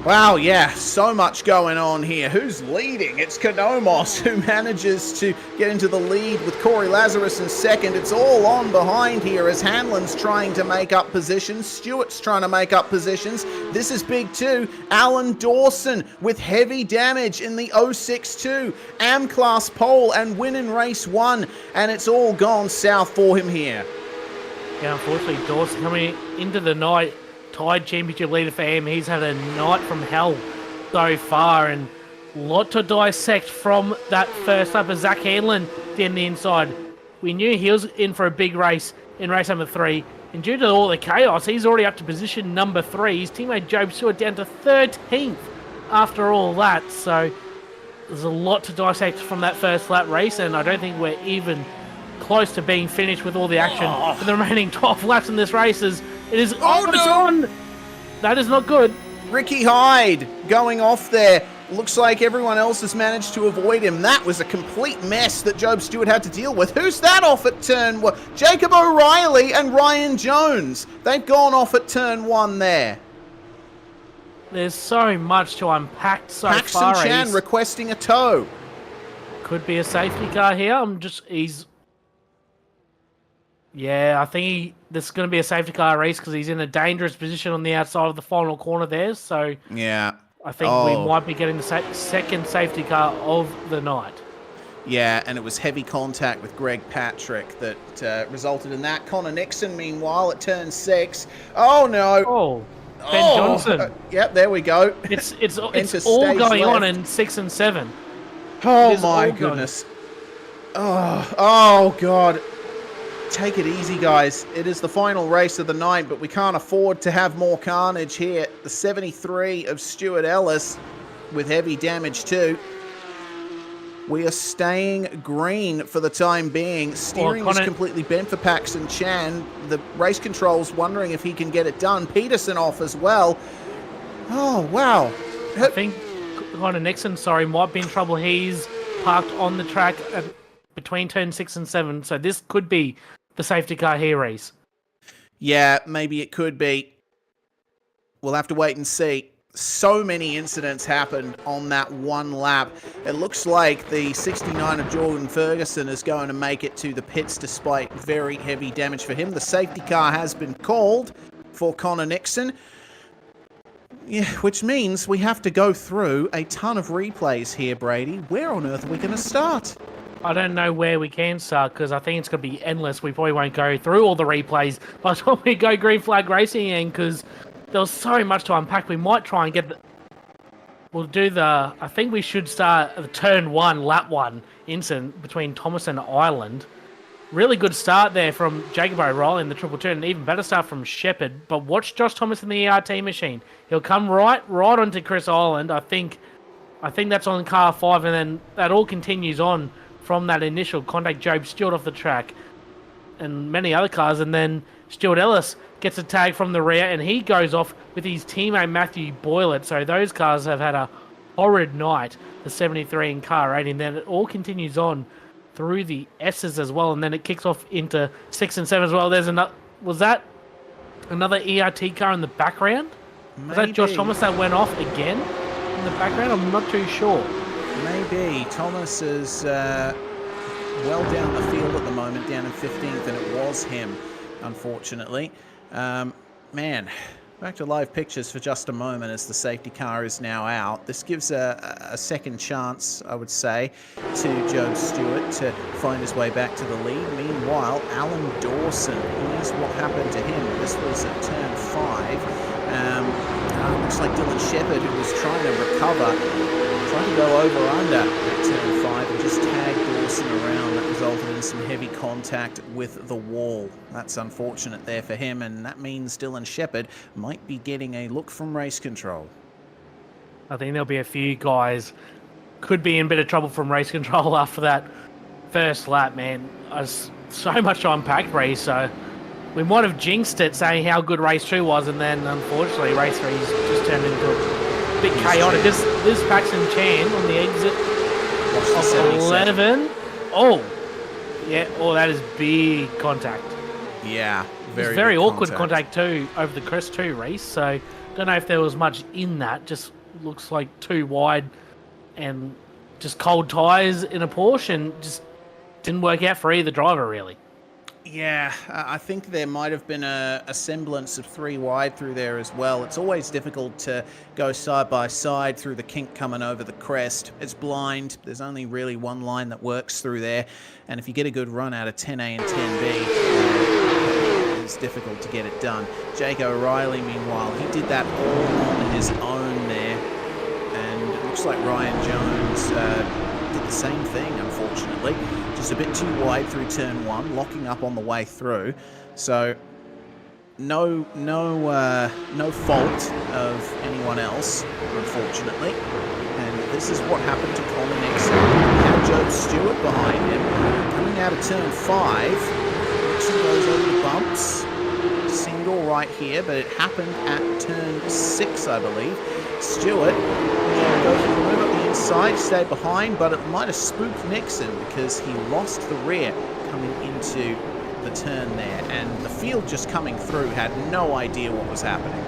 Wow, yeah, so much going on here. Who's leading? It's Konomos who manages to get into the lead with Corey Lazarus in second. It's all on behind here as Hanlon's trying to make up positions. Stewart's trying to make up positions. This is big too. Alan Dawson with heavy damage in the 062. Am class pole and win in race 1. And it's all gone south for him here. Yeah, unfortunately, Dawson coming into the night, tied championship leader for him. He's had a night from hell so far, and a lot to dissect from that first lap of Zach Hanlon down the inside. We knew he was in for a big race in race number 3, and due to all the chaos, he's already up to position number 3. His teammate Job Stewart down to 13th after all that, so there's a lot to dissect from that first lap race, and I don't think we're even close to being finished with all the action for the remaining 12 laps in this race. It is on. That is not good. Ricky Hyde going off there. Looks like everyone else has managed to avoid him. That was a complete mess that Job Stewart had to deal with. Who's that off at turn 1? Jacob O'Reilly and Ryan Jones. They've gone off at turn 1 there. There's so much to unpack so Paxton far. Chan requesting a tow. Could be a safety car here. Yeah, I think this is going to be a safety car race because he's in a dangerous position on the outside of the final corner there. So yeah, I think we might be getting the second safety car of the night. Yeah, and it was heavy contact with Greg Patrick that resulted in that. Connor Nixon, meanwhile, at turn 6. Oh, no. Oh, Ben Johnson. Yep, there we go. It's all going on in 6 and 7. Oh, my goodness. Oh, God. take it easy, guys. It is the final race of the night, but we can't afford to have more carnage here. The 73 of Stuart Ellis with heavy damage too. We are staying green for the time being. Steering is completely bent for Paxton Chan. The race control's wondering if he can get it done. Peterson off as well. Oh, wow. I think Connor Nixon, might be in trouble. He's parked on the track between turn 6 and 7, so this could be the safety car here, Reese. Yeah, maybe it could be. We'll have to wait and see. So many incidents happened on that one lap. It looks like the 69 of Jordan Ferguson is going to make it to the pits despite very heavy damage for him. The safety car has been called for Connor Nixon. Yeah, which means we have to go through a ton of replays here, Brady. Where on earth are we going to start? I don't know where we can start because I think it's going to be endless. We probably won't go through all the replays by the time we go green flag racing in because there was so much to unpack. We might try and get I think we should start the turn 1, lap 1 incident between Thomas and Ireland. Really good start there from Jacob O'Reilly in the triple turn. An even better start from Shepherd. But watch Josh Thomas in the ERT machine. He'll come right onto Chris Ireland. I think that's on car 5, and then that all continues on from that initial contact. Job Stewart off the track and many other cars, and then Stuart Ellis gets a tag from the rear, and he goes off with his teammate Matthew Boylett. So those cars have had a horrid night, the 73 and car 8, and then it all continues on through the S's as well, and then it kicks off into 6 and 7 as well. There's another. Was that another ERT car in the background? Maybe. Was that Josh Thomas that went off again in the background? I'm not too sure. Maybe. Thomas is well down the field at the moment, down in 15th, and it was him, unfortunately. Man, back to live pictures for just a moment as the safety car is now out. This gives a second chance, I would say, to Joe Stewart to find his way back to the lead. Meanwhile, Alan Dawson, here's what happened to him. This was at turn 5. Looks like Dylan Shepherd, who was trying to recover, trying to go over under at turn 5 and just tag Dawson around. That resulted in some heavy contact with the wall. That's unfortunate there for him, and that means Dylan Shepherd might be getting a look from race control. I think there'll be a few guys could be in a bit of trouble from race control after that first lap, man. So much to unpack, Reece, so we might have jinxed it saying how good race 2 was, and then unfortunately race 3's just turned into a bit chaotic. This is Paxton Chan on the exit of 11. Oh, yeah. Oh, that is big contact. Yeah, very awkward contact too over the crest too, Reece. So don't know if there was much in that. Just looks like too wide and just cold tyres in a Porsche, and just didn't work out for either driver really. Yeah, I think there might have been a semblance of 3 wide through there as well. It's always difficult to go side by side through the kink coming over the crest. It's blind. There's only really one line that works through there. And if you get a good run out of 10A and 10B, it's difficult to get it done. Jake O'Reilly, meanwhile, he did that all on his own there. And it looks like Ryan Jones did the same thing, unfortunately. Just a bit too wide through turn 1, locking up on the way through. So no fault of anyone else, unfortunately. And this is what happened to Colin Nixon. Now Joe Stewart behind him, coming out of turn 5. Nixon goes over the bumps. Single right here, but it happened at turn 6, I believe. Stewart goes to the move up the inside, stayed behind, but it might have spooked Nixon because he lost the rear coming into the turn there, and the field just coming through had no idea what was happening.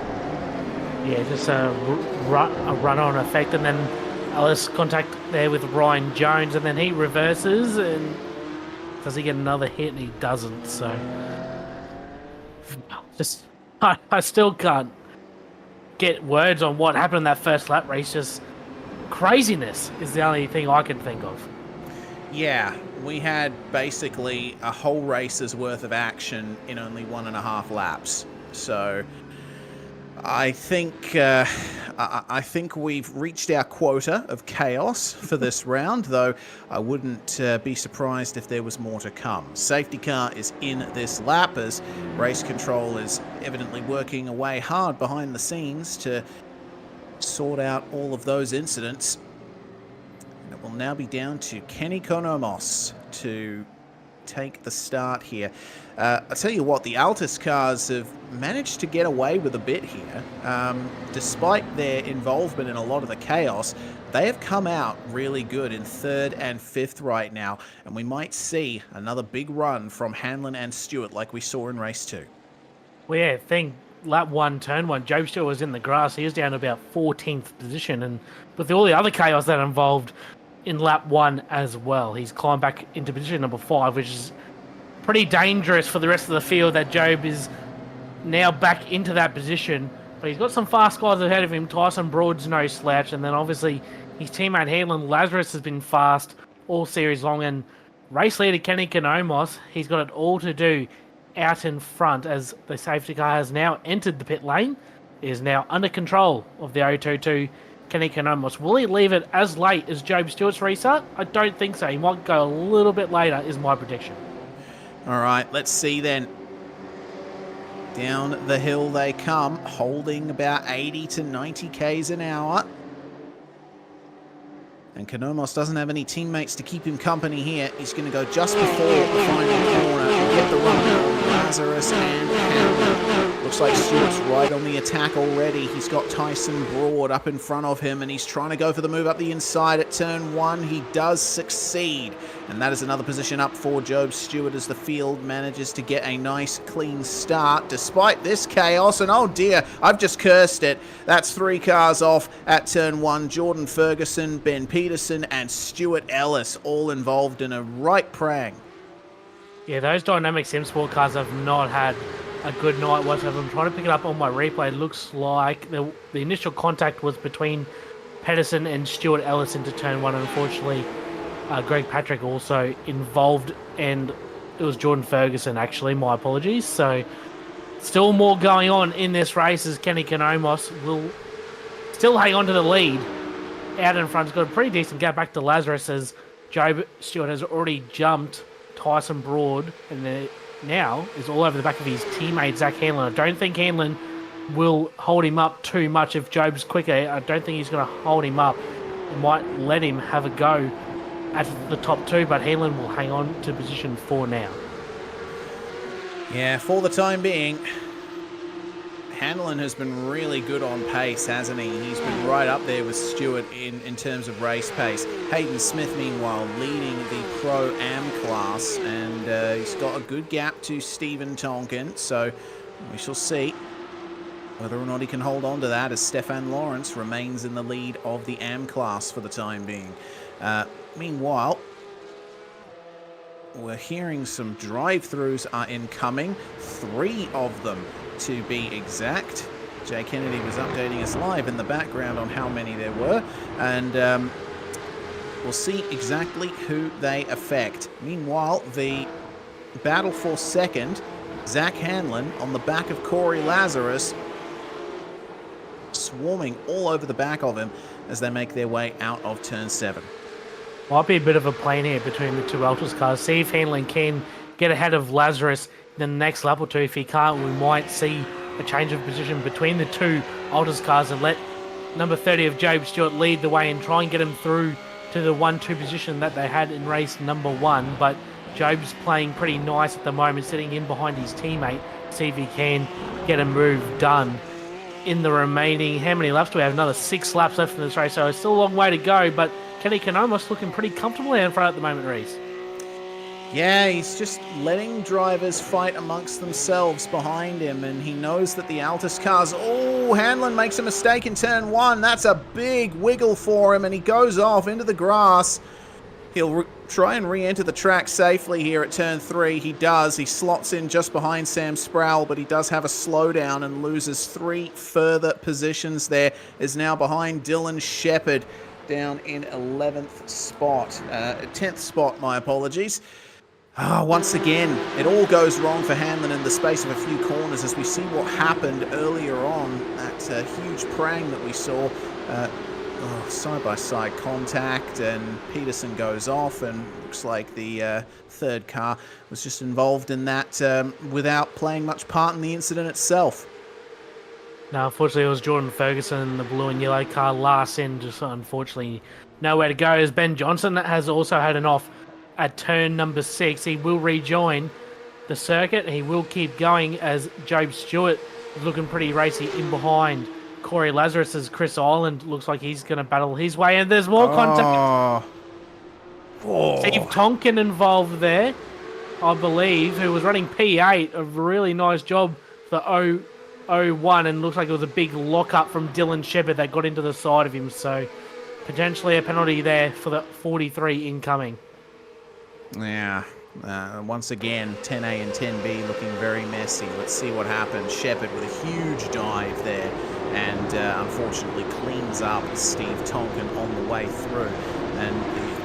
Yeah, just a run-on effect, and then Ellis contact there with Ryan Jones, and then he reverses, and does he get another hit? And he doesn't, so just I still can't get words on what happened in that first lap race. Just craziness is the only thing I can think of. Yeah, we had basically a whole race's worth of action in only 1.5 laps. So I think I think we've reached our quota of chaos for this round, though I wouldn't be surprised if there was more to come. Safety car is in this lap as race control is evidently working away hard behind the scenes to sort out all of those incidents. And it will now be down to Kenny Konomos to take the start here. I'll tell you what, the Altus cars have managed to get away with a bit here. Despite their involvement in a lot of the chaos, they have come out really good in 3rd and 5th right now, and we might see another big run from Hanlon and Stewart like we saw in race 2. Well, yeah, lap 1, turn 1, Joe Stewart was in the grass. He was down to about 14th position, and with all the other chaos that involved in lap 1 as well, he's climbed back into position number 5, which is pretty dangerous for the rest of the field that Job is now back into that position. But he's got some fast guys ahead of him. Tyson Broad's no slouch, and then obviously his teammate Hanlon Lazarus has been fast all series long, and race leader Kenny Konomos, he's got it all to do out in front as the safety car has now entered the pit lane, is now under control of the 022 Kenny Konomos. Will he leave it as late as Job Stewart's restart? I don't think so. He might go a little bit later, is my prediction. All right, let's see then. Down the hill they come, holding about 80 to 90 k's an hour. And Konomos doesn't have any teammates to keep him company here. He's going to go just before the final corner and get the run on Lazarus and Hanlon. Looks like Stewart's right on the attack already. He's got Tyson Broad up in front of him, and he's trying to go for the move up the inside at turn 1. He does succeed. And that is another position up for Job Stewart as the field manages to get a nice clean start despite this chaos. And oh dear, I've just cursed it. That's 3 cars off at turn 1. Jordan Ferguson, Ben Peterson and Stuart Ellis all involved in a right prang. Yeah, those dynamic sim sport cars have not had a good night whatsoever. I'm trying to pick it up on my replay. It looks like the initial contact was between Pedersen and Stuart Ellis into turn 1. Unfortunately, Greg Patrick also involved, and it was Jordan Ferguson, actually. My apologies. So, still more going on in this race as Kenny Konomos will still hang on to the lead. Out in front, he's got a pretty decent gap back to Lazarus as Job Stewart has already jumped Tyson Broad, and now is all over the back of his teammate Zach Hanlon. I don't think Hanlon will hold him up too much if Job's quicker. I don't think he's going to hold him up. He might let him have a go at the top 2, but Hanlon will hang on to position 4 now. Yeah, for the time being, Hanlon has been really good on pace, hasn't he? He's been right up there with Stewart in terms of race pace. Hayden Smith, meanwhile, leading the Pro-Am class, and he's got a good gap to Stephen Tonkin, so we shall see whether or not he can hold on to that as Stefan Lawrence remains in the lead of the Am class for the time being. Meanwhile, we're hearing some drive-throughs are incoming, 3 of them to be exact. Jay Kennedy was updating us live in the background on how many there were, and we'll see exactly who they affect. Meanwhile, the battle for second, Zach Hanlon on the back of Corey Lazarus, swarming all over the back of him as they make their way out of turn 7. Might be a bit of a plane here between the 2 Altus cars. See if Hanlon can get ahead of Lazarus in the next lap or 2. If he can't, we might see a change of position between the 2 Altus cars and let number 30 of Job Stewart lead the way and try and get him through to the 1-2 position that they had in race number 1. But Job's playing pretty nice at the moment, sitting in behind his teammate. See if he can get a move done in the remaining, how many laps do we have? Another 6 laps left in this race, so it's still a long way to go, but Kenny Konomos looking pretty comfortably in front at the moment, Reese. Yeah, he's just letting drivers fight amongst themselves behind him, and he knows that the Altus cars... Oh, Hanlon makes a mistake in turn 1. That's a big wiggle for him, and he goes off into the grass. He'll try and re-enter the track safely here at turn 3. He does. He slots in just behind Sam Sproul, but he does have a slowdown and loses 3 further positions there. Is now behind Dylan Shepherd down in 11th spot. 10th spot, my apologies. Once again, it all goes wrong for Hanlon in the space of a few corners as we see what happened earlier on. That huge prang that we saw. Side-by-side contact, and Peterson goes off, and looks like the third car was just involved in that without playing much part in the incident itself. Now, unfortunately, it was Jordan Ferguson in the blue and yellow car last in, just unfortunately nowhere to go. As Ben Johnson has also had an off at turn number 6. He will rejoin the circuit. He will keep going as Job Stewart is looking pretty racy in behind Corey Lazarus as Chris Ireland looks like he's going to battle his way. And there's more contact. Steve Tonkin involved there, I believe, who was running P8. A really nice job for 001, and looks like it was a big lock-up from Dylan Shepherd that got into the side of him. So potentially a penalty there for the 43 incoming. Yeah. Once again, 10A and 10B looking very messy. Let's see what happens. Shepherd with a huge dive there, and unfortunately cleans up Steve Tonkin on the way through. And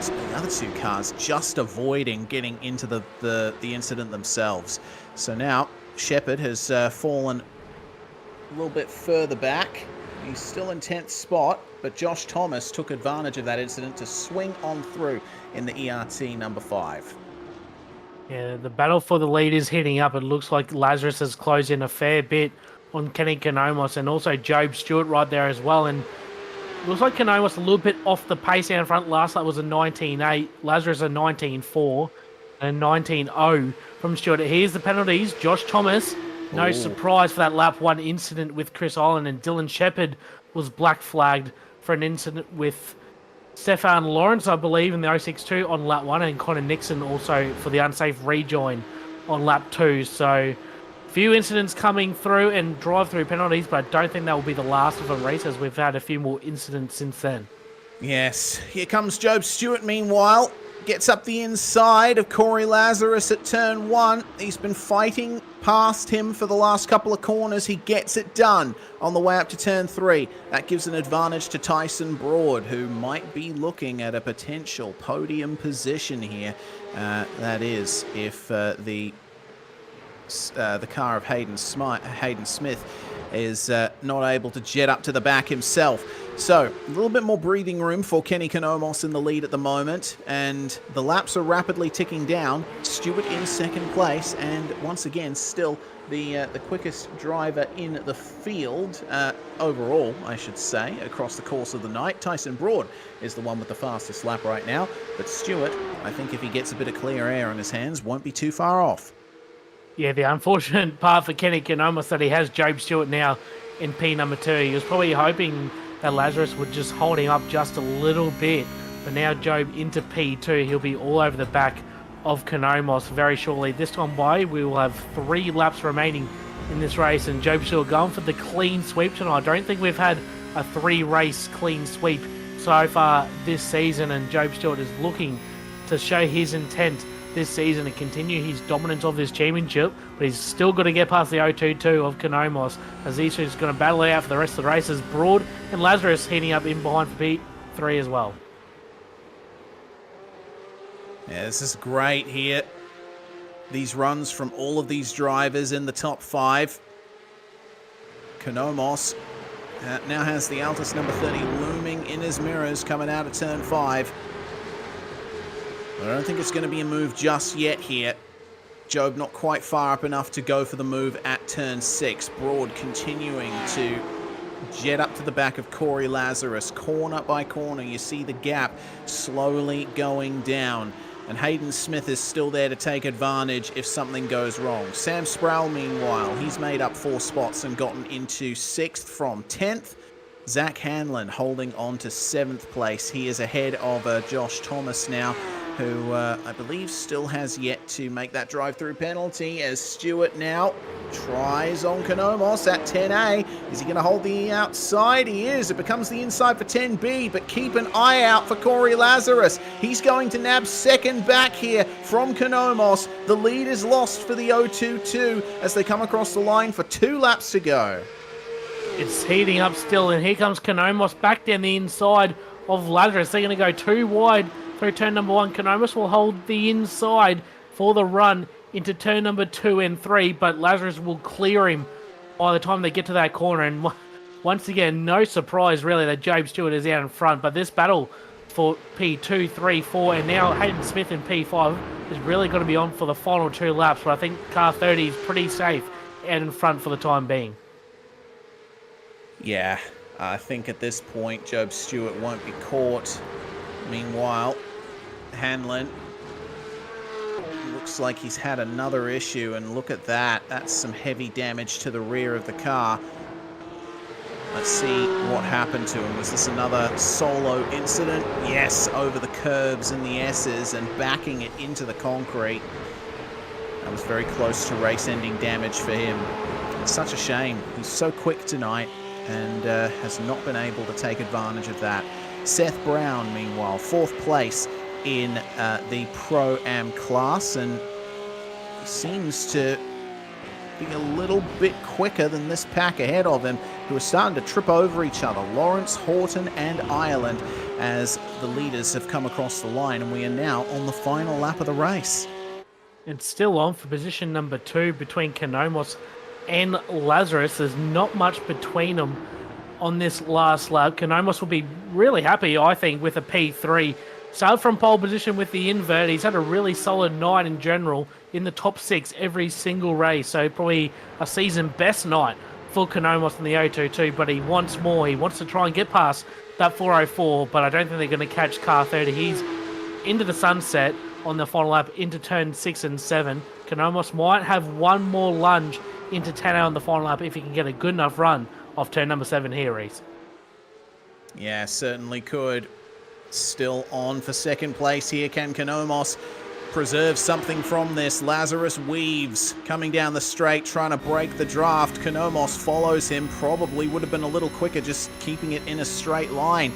the other two cars just avoiding getting into the incident themselves. So now Shepherd has fallen a little bit further back. He's still in 10th spot, but Josh Thomas took advantage of that incident to swing on through in the ERT number 5. Yeah, the battle for the lead is heating up. It looks like Lazarus has closed in a fair bit on Kenny Konomos, and also Job Stewart right there as well. And it looks like Konomos a little bit off the pace down front. Last lap was a 19.8, Lazarus a 19.4, and a 19.0 from Stewart. Here's the penalties. Josh Thomas, no surprise for that lap 1 incident with Chris Ireland, and Dylan Shepherd was black flagged for an incident with Stefan Lawrence, I believe, in the 062 on lap 1, and Connor Nixon also for the unsafe rejoin on lap 2. So few incidents coming through and drive-through penalties, but I don't think that will be the last of them, Reese, as we've had a few more incidents since then. Yes, here comes Job Stewart meanwhile. Gets up the inside of Corey Lazarus at turn 1. He's been fighting past him for the last couple of corners. He gets it done on the way up to turn 3. That gives an advantage to Tyson Broad, who might be looking at a potential podium position here. That is, if the car of Hayden Smith is not able to jet up to the back himself. So, a little bit more breathing room for Kenny Konomos in the lead at the moment, and the laps are rapidly ticking down. Stewart in second place, and once again, still the quickest driver in the field, overall, I should say, across the course of the night. Tyson Broad is the one with the fastest lap right now, but Stewart, I think if he gets a bit of clear air on his hands, won't be too far off. Yeah, the unfortunate part for Kenny Konomos that he has Job Stewart now in P number 2. He was probably hoping that Lazarus would just hold him up just a little bit, but now Job into P2. He'll be all over the back of Konomos very shortly. This time by, we will have 3 laps remaining in this race, and Job Stewart going for the clean sweep tonight. I don't think we've had a 3-race clean sweep so far this season, and Job Stewart is looking to show his intent this season and continue his dominance of this championship, but he's still got to get past the 022 of Konomos, as these two is going to battle it out for the rest of the races. Broad and Lazarus heating up in behind for P3 as well. Yeah, this is great here. These runs from all of these drivers in the top 5. Konomos now has the Altus number 30 looming in his mirrors coming out of turn 5. I don't think it's going to be a move just yet here. Job not quite far up enough to go for the move at turn 6. Broad continuing to jet up to the back of Corey Lazarus. Corner by corner, you see the gap slowly going down. And Hayden Smith is still there to take advantage if something goes wrong. Sam Sproul, meanwhile, he's made up 4 spots and gotten into 6th from 10th. Zach Hanlon holding on to 7th place. He is ahead of Josh Thomas now, who I believe still has yet to make that drive-through penalty, as Stewart now tries on Konomos at 10A. Is he going to hold the outside? He is. It becomes the inside for 10B, but keep an eye out for Corey Lazarus. He's going to nab second back here from Konomos. The lead is lost for the 022 as they come across the line for 2 laps to go. It's heating up still, and here comes Konomos back down the inside of Lazarus. They're going to go 2 wide through turn number 1. Konomos will hold the inside for the run into turn number 2 and 3, but Lazarus will clear him by the time they get to that corner. And once again, no surprise really that Job Stewart is out in front, but this battle for P2, 3, 4, and now Hayden Smith in P5 is really going to be on for the final 2 laps, but I think car 30 is pretty safe out in front for the time being. Yeah, I think at this point, Job Stewart won't be caught. Meanwhile, Hanlon looks like he's had another issue, and look at that. That's some heavy damage to the rear of the car. Let's see what happened to him. Was this another solo incident? Yes, over the curbs and the S's and backing it into the concrete. That was very close to race-ending damage for him. It's such a shame. He's so quick tonight and has not been able to take advantage of that. Seth Brown, meanwhile, 4th place in the Pro-Am class, and he seems to be a little bit quicker than this pack ahead of him, who are starting to trip over each other. Lawrence, Horton, and Ireland as the leaders have come across the line, and we are now on the final lap of the race. And still on for position number 2 between Kanomos and Lazarus. There's not much between them on this last lap. Kanomos will be really happy, I think, with a P3. Started from pole position with the invert. He's had a really solid night in general, in the top 6 every single race. So probably a season best night for Kanomos in the 022, but he wants more. He wants to try and get past that 404, but I don't think they're going to catch car 30. He's into the sunset on the final lap into turn 6 and 7. Kanomos might have one more lunge into 10 on the final lap if he can get a good enough run off turn number 7 here, Reese. Yeah, certainly could. Still on for second place here. Can Kanomos preserve something from this? Lazarus weaves, coming down the straight, trying to break the draft. Kanomos follows him. Probably would have been a little quicker just keeping it in a straight line.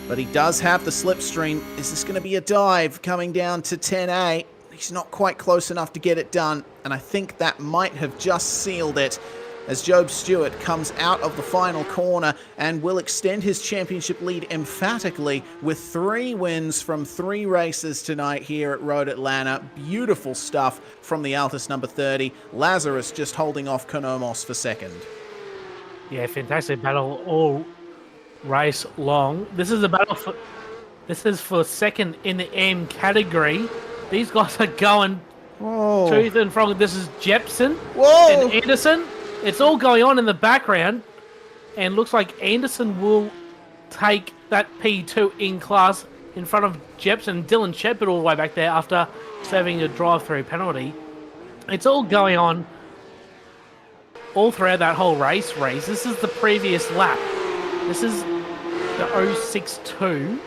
But he does have the slipstream. Is this going to be a dive coming down to 10A? He's not quite close enough to get it done, and I think that might have just sealed it as Job Stewart comes out of the final corner and will extend his championship lead emphatically with 3 wins from 3 races tonight here at Road Atlanta. Beautiful stuff from the Altus number 30. Lazarus just holding off Kanomos for second. Yeah, fantastic battle all race long. This is for second in the M category. These guys are going tooth and frog. This is Jepson and Anderson. It's all going on in the background, and looks like Anderson will take that P2 in class in front of Jepson. Dylan Shepherd all the way back there after serving a drive-through penalty. It's all going on all throughout that whole race. This is the previous lap. This is the 062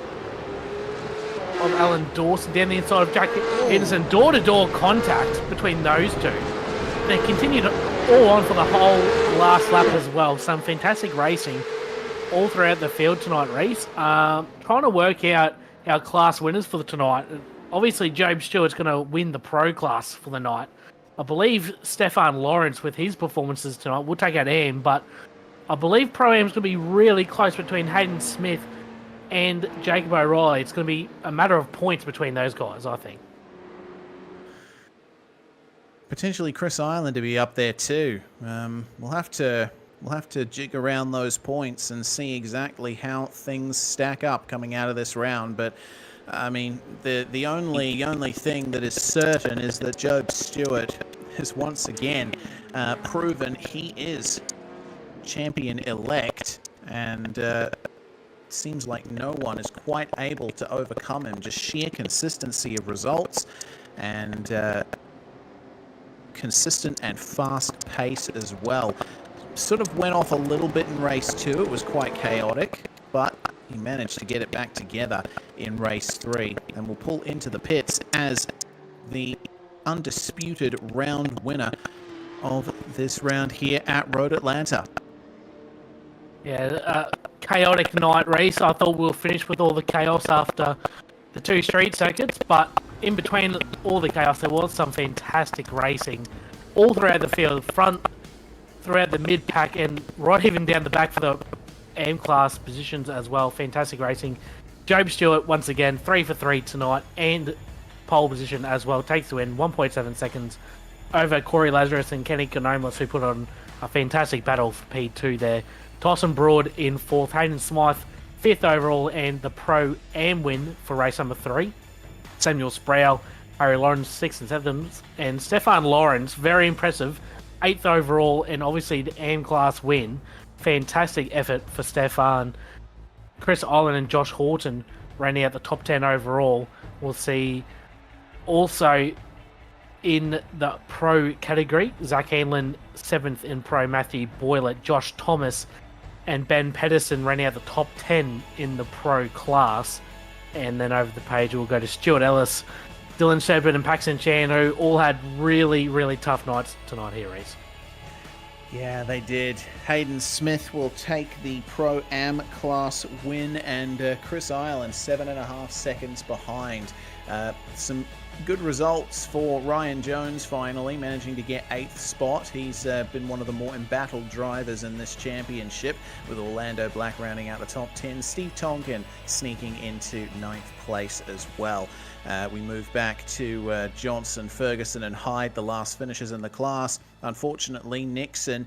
of Alan Dawson down the inside of Jack Anderson. Door-to-door contact between those two. They continued all on for the whole last lap as well. Some fantastic racing all throughout the field tonight, Reese. Trying to work out our class winners for tonight. Obviously, Job Stewart's going to win the pro class for the night. I believe Stefan Lawrence, with his performances tonight, will take out AM, but I believe Pro-Am's going to be really close between Hayden Smith and Jacob O'Reilly. It's going to be a matter of points between those guys, I think. Potentially Chris Ireland to be up there too. We'll have to jig around those points and see exactly how things stack up coming out of this round. But I mean, the only thing that is certain is that Job Stewart has once again proven he is champion-elect, and seems like no one is quite able to overcome him. Just sheer consistency of results and consistent and fast pace as well. Sort of went off a little bit in race 2. It was quite chaotic, but he managed to get it back together in race 3, and will pull into the pits as the undisputed round winner of this round here at Road Atlanta. Yeah, chaotic night race. I thought we'll finish with all the chaos after the 2 street circuits, but in between all the chaos, there was some fantastic racing all throughout the field, front, throughout the mid-pack, and right even down the back for the M-class positions as well. Fantastic racing. Job Stewart, once again, 3 for 3 tonight, and pole position as well. Takes the win, 1.7 seconds over Corey Lazarus and Kenny Konomos, who put on a fantastic battle for P2 there. Tyson Broad in 4th, Hayden Smythe 5th overall, and the Pro-Am win for race number 3. Samuel Sproul, Harry Lawrence 6th and 7th, and Stefan Lawrence, very impressive, 8th overall, and obviously the AM class win. Fantastic effort for Stefan. Chris Island and Josh Horton running out the top 10 overall. We'll see also in the Pro category, Zach Hanlon 7th in Pro, Matthew Boyle, Josh Thomas and Ben Pedersen running out the top 10 in the Pro class. And then over the page, we'll go to Stuart Ellis, Dylan Shepard and Paxton Chan, who all had really, really tough nights tonight here, Reese. Yeah, they did. Hayden Smith will take the Pro-Am class win, and Chris Ireland 7.5 seconds behind. Some good results for Ryan Jones, finally managing to get 8th spot. He's been one of the more embattled drivers in this championship, with Orlando Black rounding out the top 10. Steve Tonkin sneaking into 9th place as well. We move back to Johnson, Ferguson and Hyde, the last finishers in the class. Unfortunately, Nixon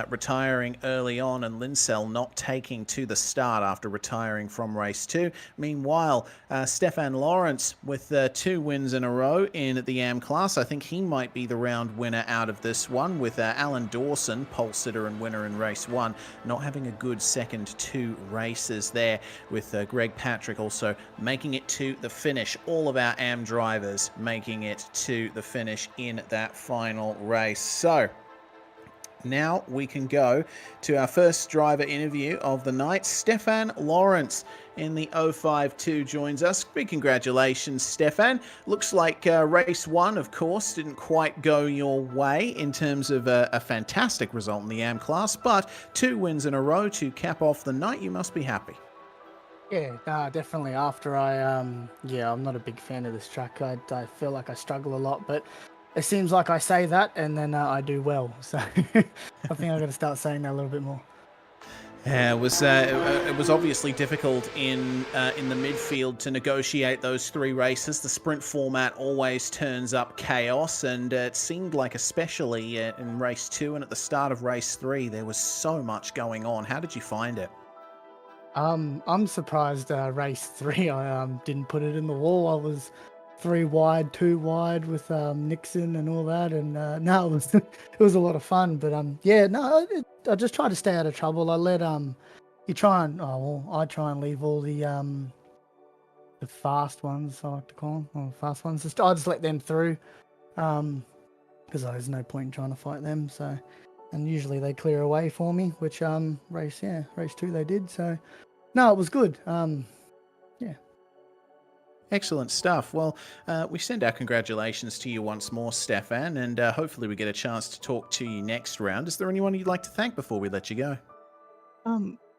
retiring early on, and Linsell not taking to the start after retiring from race 2. Meanwhile, Stefan Lawrence with 2 wins in a row in the AM class. I think he might be the round winner out of this one, with Alan Dawson, pole sitter and winner in race 1, not having a good second 2 races there, with Greg Patrick also making it to the finish. All of our AM drivers making it to the finish in that final race. So now we can go to our first driver interview of the night. Stefan Lawrence in the 052 joins us. Big congratulations, Stefan. Looks like race 1, of course, didn't quite go your way in terms of a fantastic result in the AM class, but 2 wins in a row to cap off the night. You must be happy. Yeah, definitely. After I'm not a big fan of this track. I feel like I struggle a lot, but it seems like I say that and then I do well. So I think I'm going to start saying that a little bit more. Yeah, it was obviously difficult in the midfield to negotiate those 3 races. The sprint format always turns up chaos, and it seemed like especially in race 2 and at the start of race 3, there was so much going on. How did you find it? I'm surprised race 3 I didn't put it in the wall. I was 3 wide, 2 wide with Nixon and all that, and no, it was a lot of fun. But I just try to stay out of trouble. I let I try and leave all the fast ones, I like to call them, fast ones. I just let them through, because there's no point in trying to fight them. So, and usually they clear away for me, which race 2 they did. So, no, it was good. Excellent stuff. Well, we send our congratulations to you once more, Stefan, and hopefully we get a chance to talk to you next round. Is there anyone you'd like to thank before we let you go?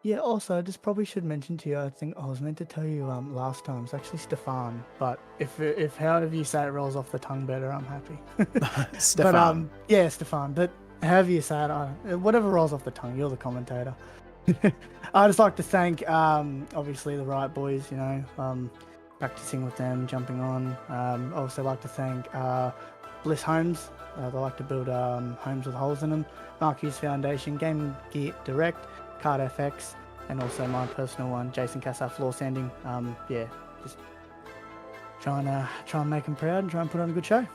Yeah, also, I just probably should mention to you, I think I was meant to tell you last time, it's actually Stefan, but if however you say it rolls off the tongue better, I'm happy. Stefan. But, yeah, Stefan, but however you say it, whatever rolls off the tongue, you're the commentator. I just like to thank, obviously, the Riot Boys, practicing with them, jumping on. I also like to thank Bliss Homes. They like to build homes with holes in them. Mark Hughes Foundation, Game Gear Direct, Card FX, and also my personal one, Jason Cassar Floor Sanding. Just try and make him proud and try and put on a good show.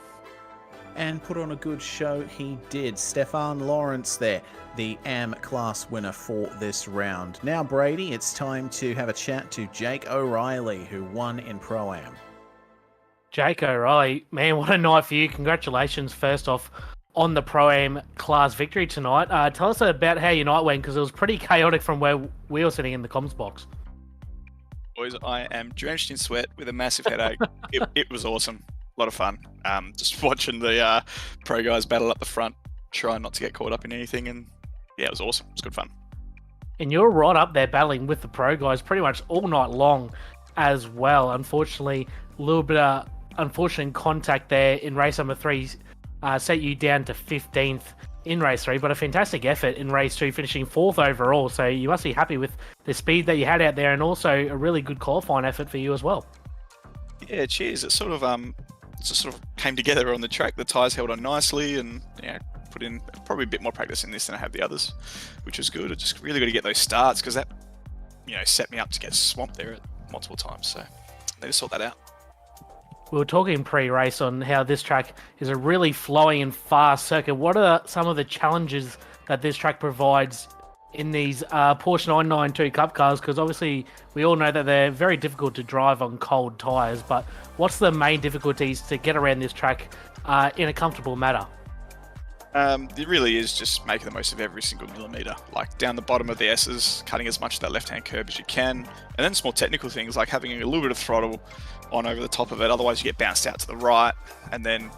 And put on a good show he did. Stefan Lawrence there, the AM class winner for this round. Now, Brady, it's time to have a chat to Jake O'Reilly, who won in Pro-Am. Jake O'Reilly, man, what a night for you. Congratulations, first off, on the Pro-Am class victory tonight. Tell us about how your night went, because it was pretty chaotic from where we were sitting in the comms box. Boys, I am drenched in sweat with a massive headache. It was awesome. A lot of fun. Just watching the pro guys battle up the front, trying not to get caught up in anything, and yeah, it was awesome. It was good fun. And you're right up there battling with the pro guys pretty much all night long as well. Unfortunately, a little bit of unfortunate contact there in race number 3 set you down to 15th in race 3, but a fantastic effort in race 2, finishing 4th overall. So you must be happy with the speed that you had out there, and also a really good qualifying effort for you as well. Yeah, cheers. It's sort of just sort of came together on the track. The tyres held on nicely, and put in probably a bit more practice in this than I have the others, which was good. I just really got to get those starts, because that set me up to get swamped there multiple times. So they just sort that out. We were talking pre-race on how this track is a really flowing and fast circuit. What are some of the challenges that this track provides in these Porsche 992 Cup cars? Because obviously we all know that they're very difficult to drive on cold tyres, but what's the main difficulties to get around this track in a comfortable manner? It really is just making the most of every single millimetre. Like down the bottom of the S's, cutting as much of that left-hand curb as you can. And then small technical things like having a little bit of throttle on over the top of it, otherwise you get bounced out to the right. And then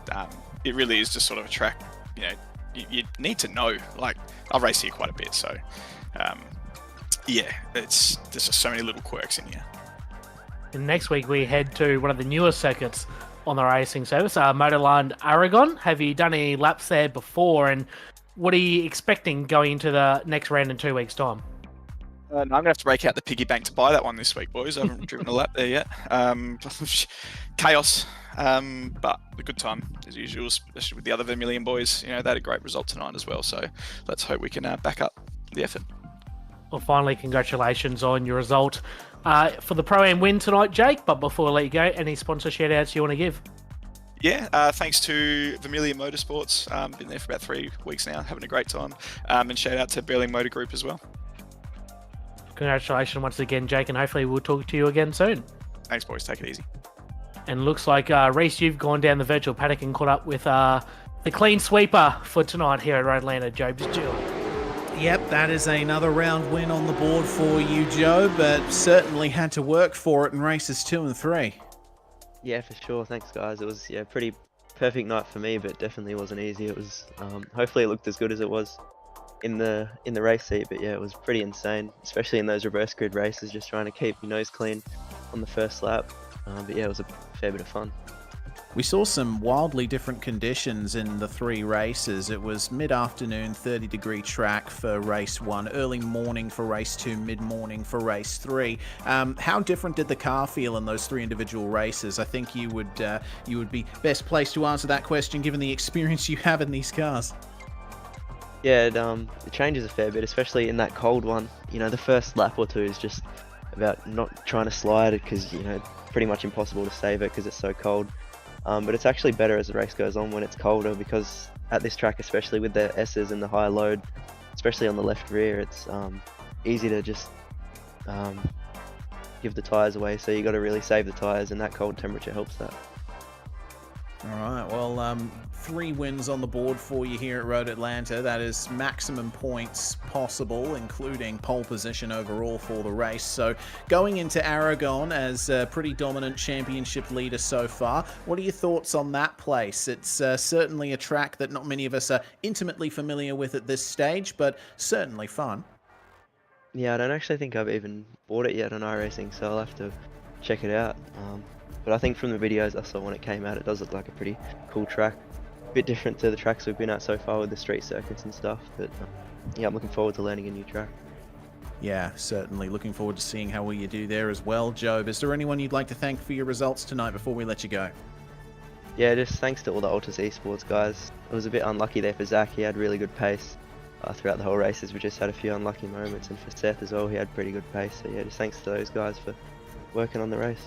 it really is just sort of a track, you need to know. Like, I've raced here quite a bit, so there's just so many little quirks in here. And next week we head to one of the newer circuits on the racing service, Motorland Aragon. Have you done any laps there before, and what are you expecting going into the next round in 2 weeks' time? No, I'm going to have to break out the piggy bank to buy that one this week, boys. I haven't driven a lap there yet. Chaos, but a good time as usual, especially with the other Vermilion boys. They had a great result tonight as well, so let's hope we can back up the effort. Well, finally, congratulations on your result for the Pro-Am win tonight, Jake. But before I let you go, any sponsor shout-outs you want to give? Yeah, thanks to Vermilion Motorsports. Been there for about 3 weeks now, having a great time. And shout out to Berling Motor Group as well. Congratulations once again, Jake, and hopefully we'll talk to you again soon. Thanks, boys. Take it easy. And looks like, Reese, you've gone down the virtual paddock and caught up with the clean sweeper for tonight here at Roadlander, Job Stewart. Yep, that is another round win on the board for you, Joe, but certainly had to work for it in races 2 and 3. Yeah, for sure. Thanks, guys. It was a pretty perfect night for me, but definitely wasn't easy. It was hopefully it looked as good as it was in the race seat, but yeah, it was pretty insane, especially in those reverse grid races, just trying to keep your nose clean on the first lap. But yeah, it was a fair bit of fun. We saw some wildly different conditions in the 3 races. It was mid-afternoon, 30-degree track for race 1, early morning for race 2, mid-morning for race 3. How different did the car feel in those 3 individual races? I think you would be best placed to answer that question given the experience you have in these cars. Yeah, it changes a fair bit, especially in that cold one. The first lap or two is just about not trying to slide it, because it's pretty much impossible to save it because it's so cold. But it's actually better as the race goes on when it's colder, because at this track, especially with the S's and the high load, especially on the left rear, it's easy to just give the tyres away. So you got to really save the tyres, and that cold temperature helps that. All right, well, 3 wins on the board for you here at Road Atlanta. That is maximum points possible, including pole position overall for the race. So going into Aragon as a pretty dominant championship leader so far, what are your thoughts on that place? It's certainly a track that not many of us are intimately familiar with at this stage, but certainly fun. Yeah, I don't actually think I've even bought it yet on iRacing, so I'll have to check it out. But I think from the videos I saw when it came out, it does look like a pretty cool track. A bit different to the tracks we've been at so far with the street circuits and stuff. But yeah, I'm looking forward to learning a new track. Yeah, certainly. Looking forward to seeing how well you do there as well. Job, is there anyone you'd like to thank for your results tonight before we let you go? Yeah, just thanks to all the Altus Esports guys. It was a bit unlucky there for Zach. He had really good pace throughout the whole races. We just had a few unlucky moments. And for Seth as well, he had pretty good pace. So yeah, just thanks to those guys for working on the race.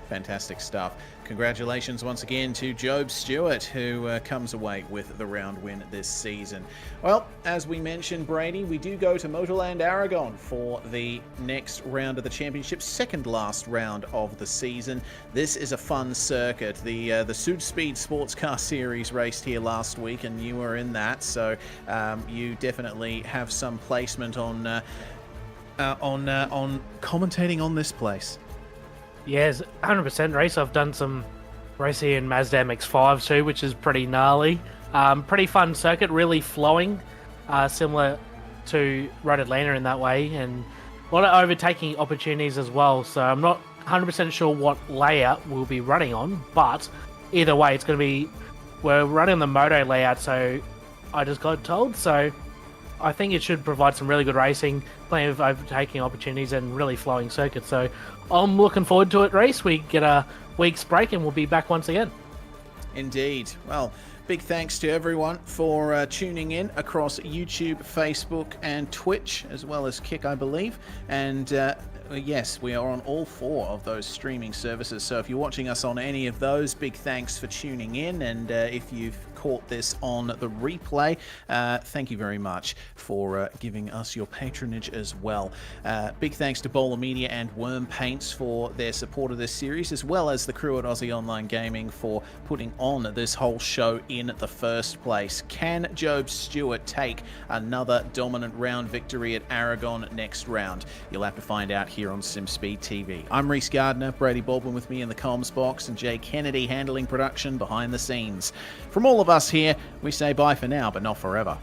Fantastic stuff. Congratulations once again to Job Stewart, who comes away with the round win this season. Well, as we mentioned, Brady, we do go to Motorland Aragon for the next round of the championship, second last round of the season. This is a fun circuit. The Sud Speed Sports Car Series raced here last week, and you were in that, so you definitely have some placement on commentating on this place. Yes, 100% race. I've done some racing in Mazda MX-5 too, which is pretty gnarly. Pretty fun circuit, really flowing, similar to Road Atlanta in that way, and a lot of overtaking opportunities as well. So I'm not 100% sure what layout we'll be running on, but either way, it's going to be, we're running the moto layout, so I just got told. So I think it should provide some really good racing, plenty of overtaking opportunities, and really flowing circuits. So I'm looking forward to it, Reese. We get a week's break and we'll be back once again. Indeed. Well, big thanks to everyone for tuning in across YouTube, Facebook, and Twitch, as well as Kick, I believe. And yes, we are on all 4 of those streaming services. So if you're watching us on any of those, big thanks for tuning in. And if you've caught this on the replay, thank you very much for giving us your patronage as well. Big thanks to Bowler Media and WormPaints for their support of this series, as well as the crew at Aussie Online Gaming for putting on this whole show in the first place. Can Job Stewart take another dominant round victory at Aragon next round? You'll have to find out here on SimSpeed TV. I'm Reese Gardner, Brady Baldwin with me in the comms box, and Jay Kennedy handling production behind the scenes. From all of us here, we say bye for now, but not forever.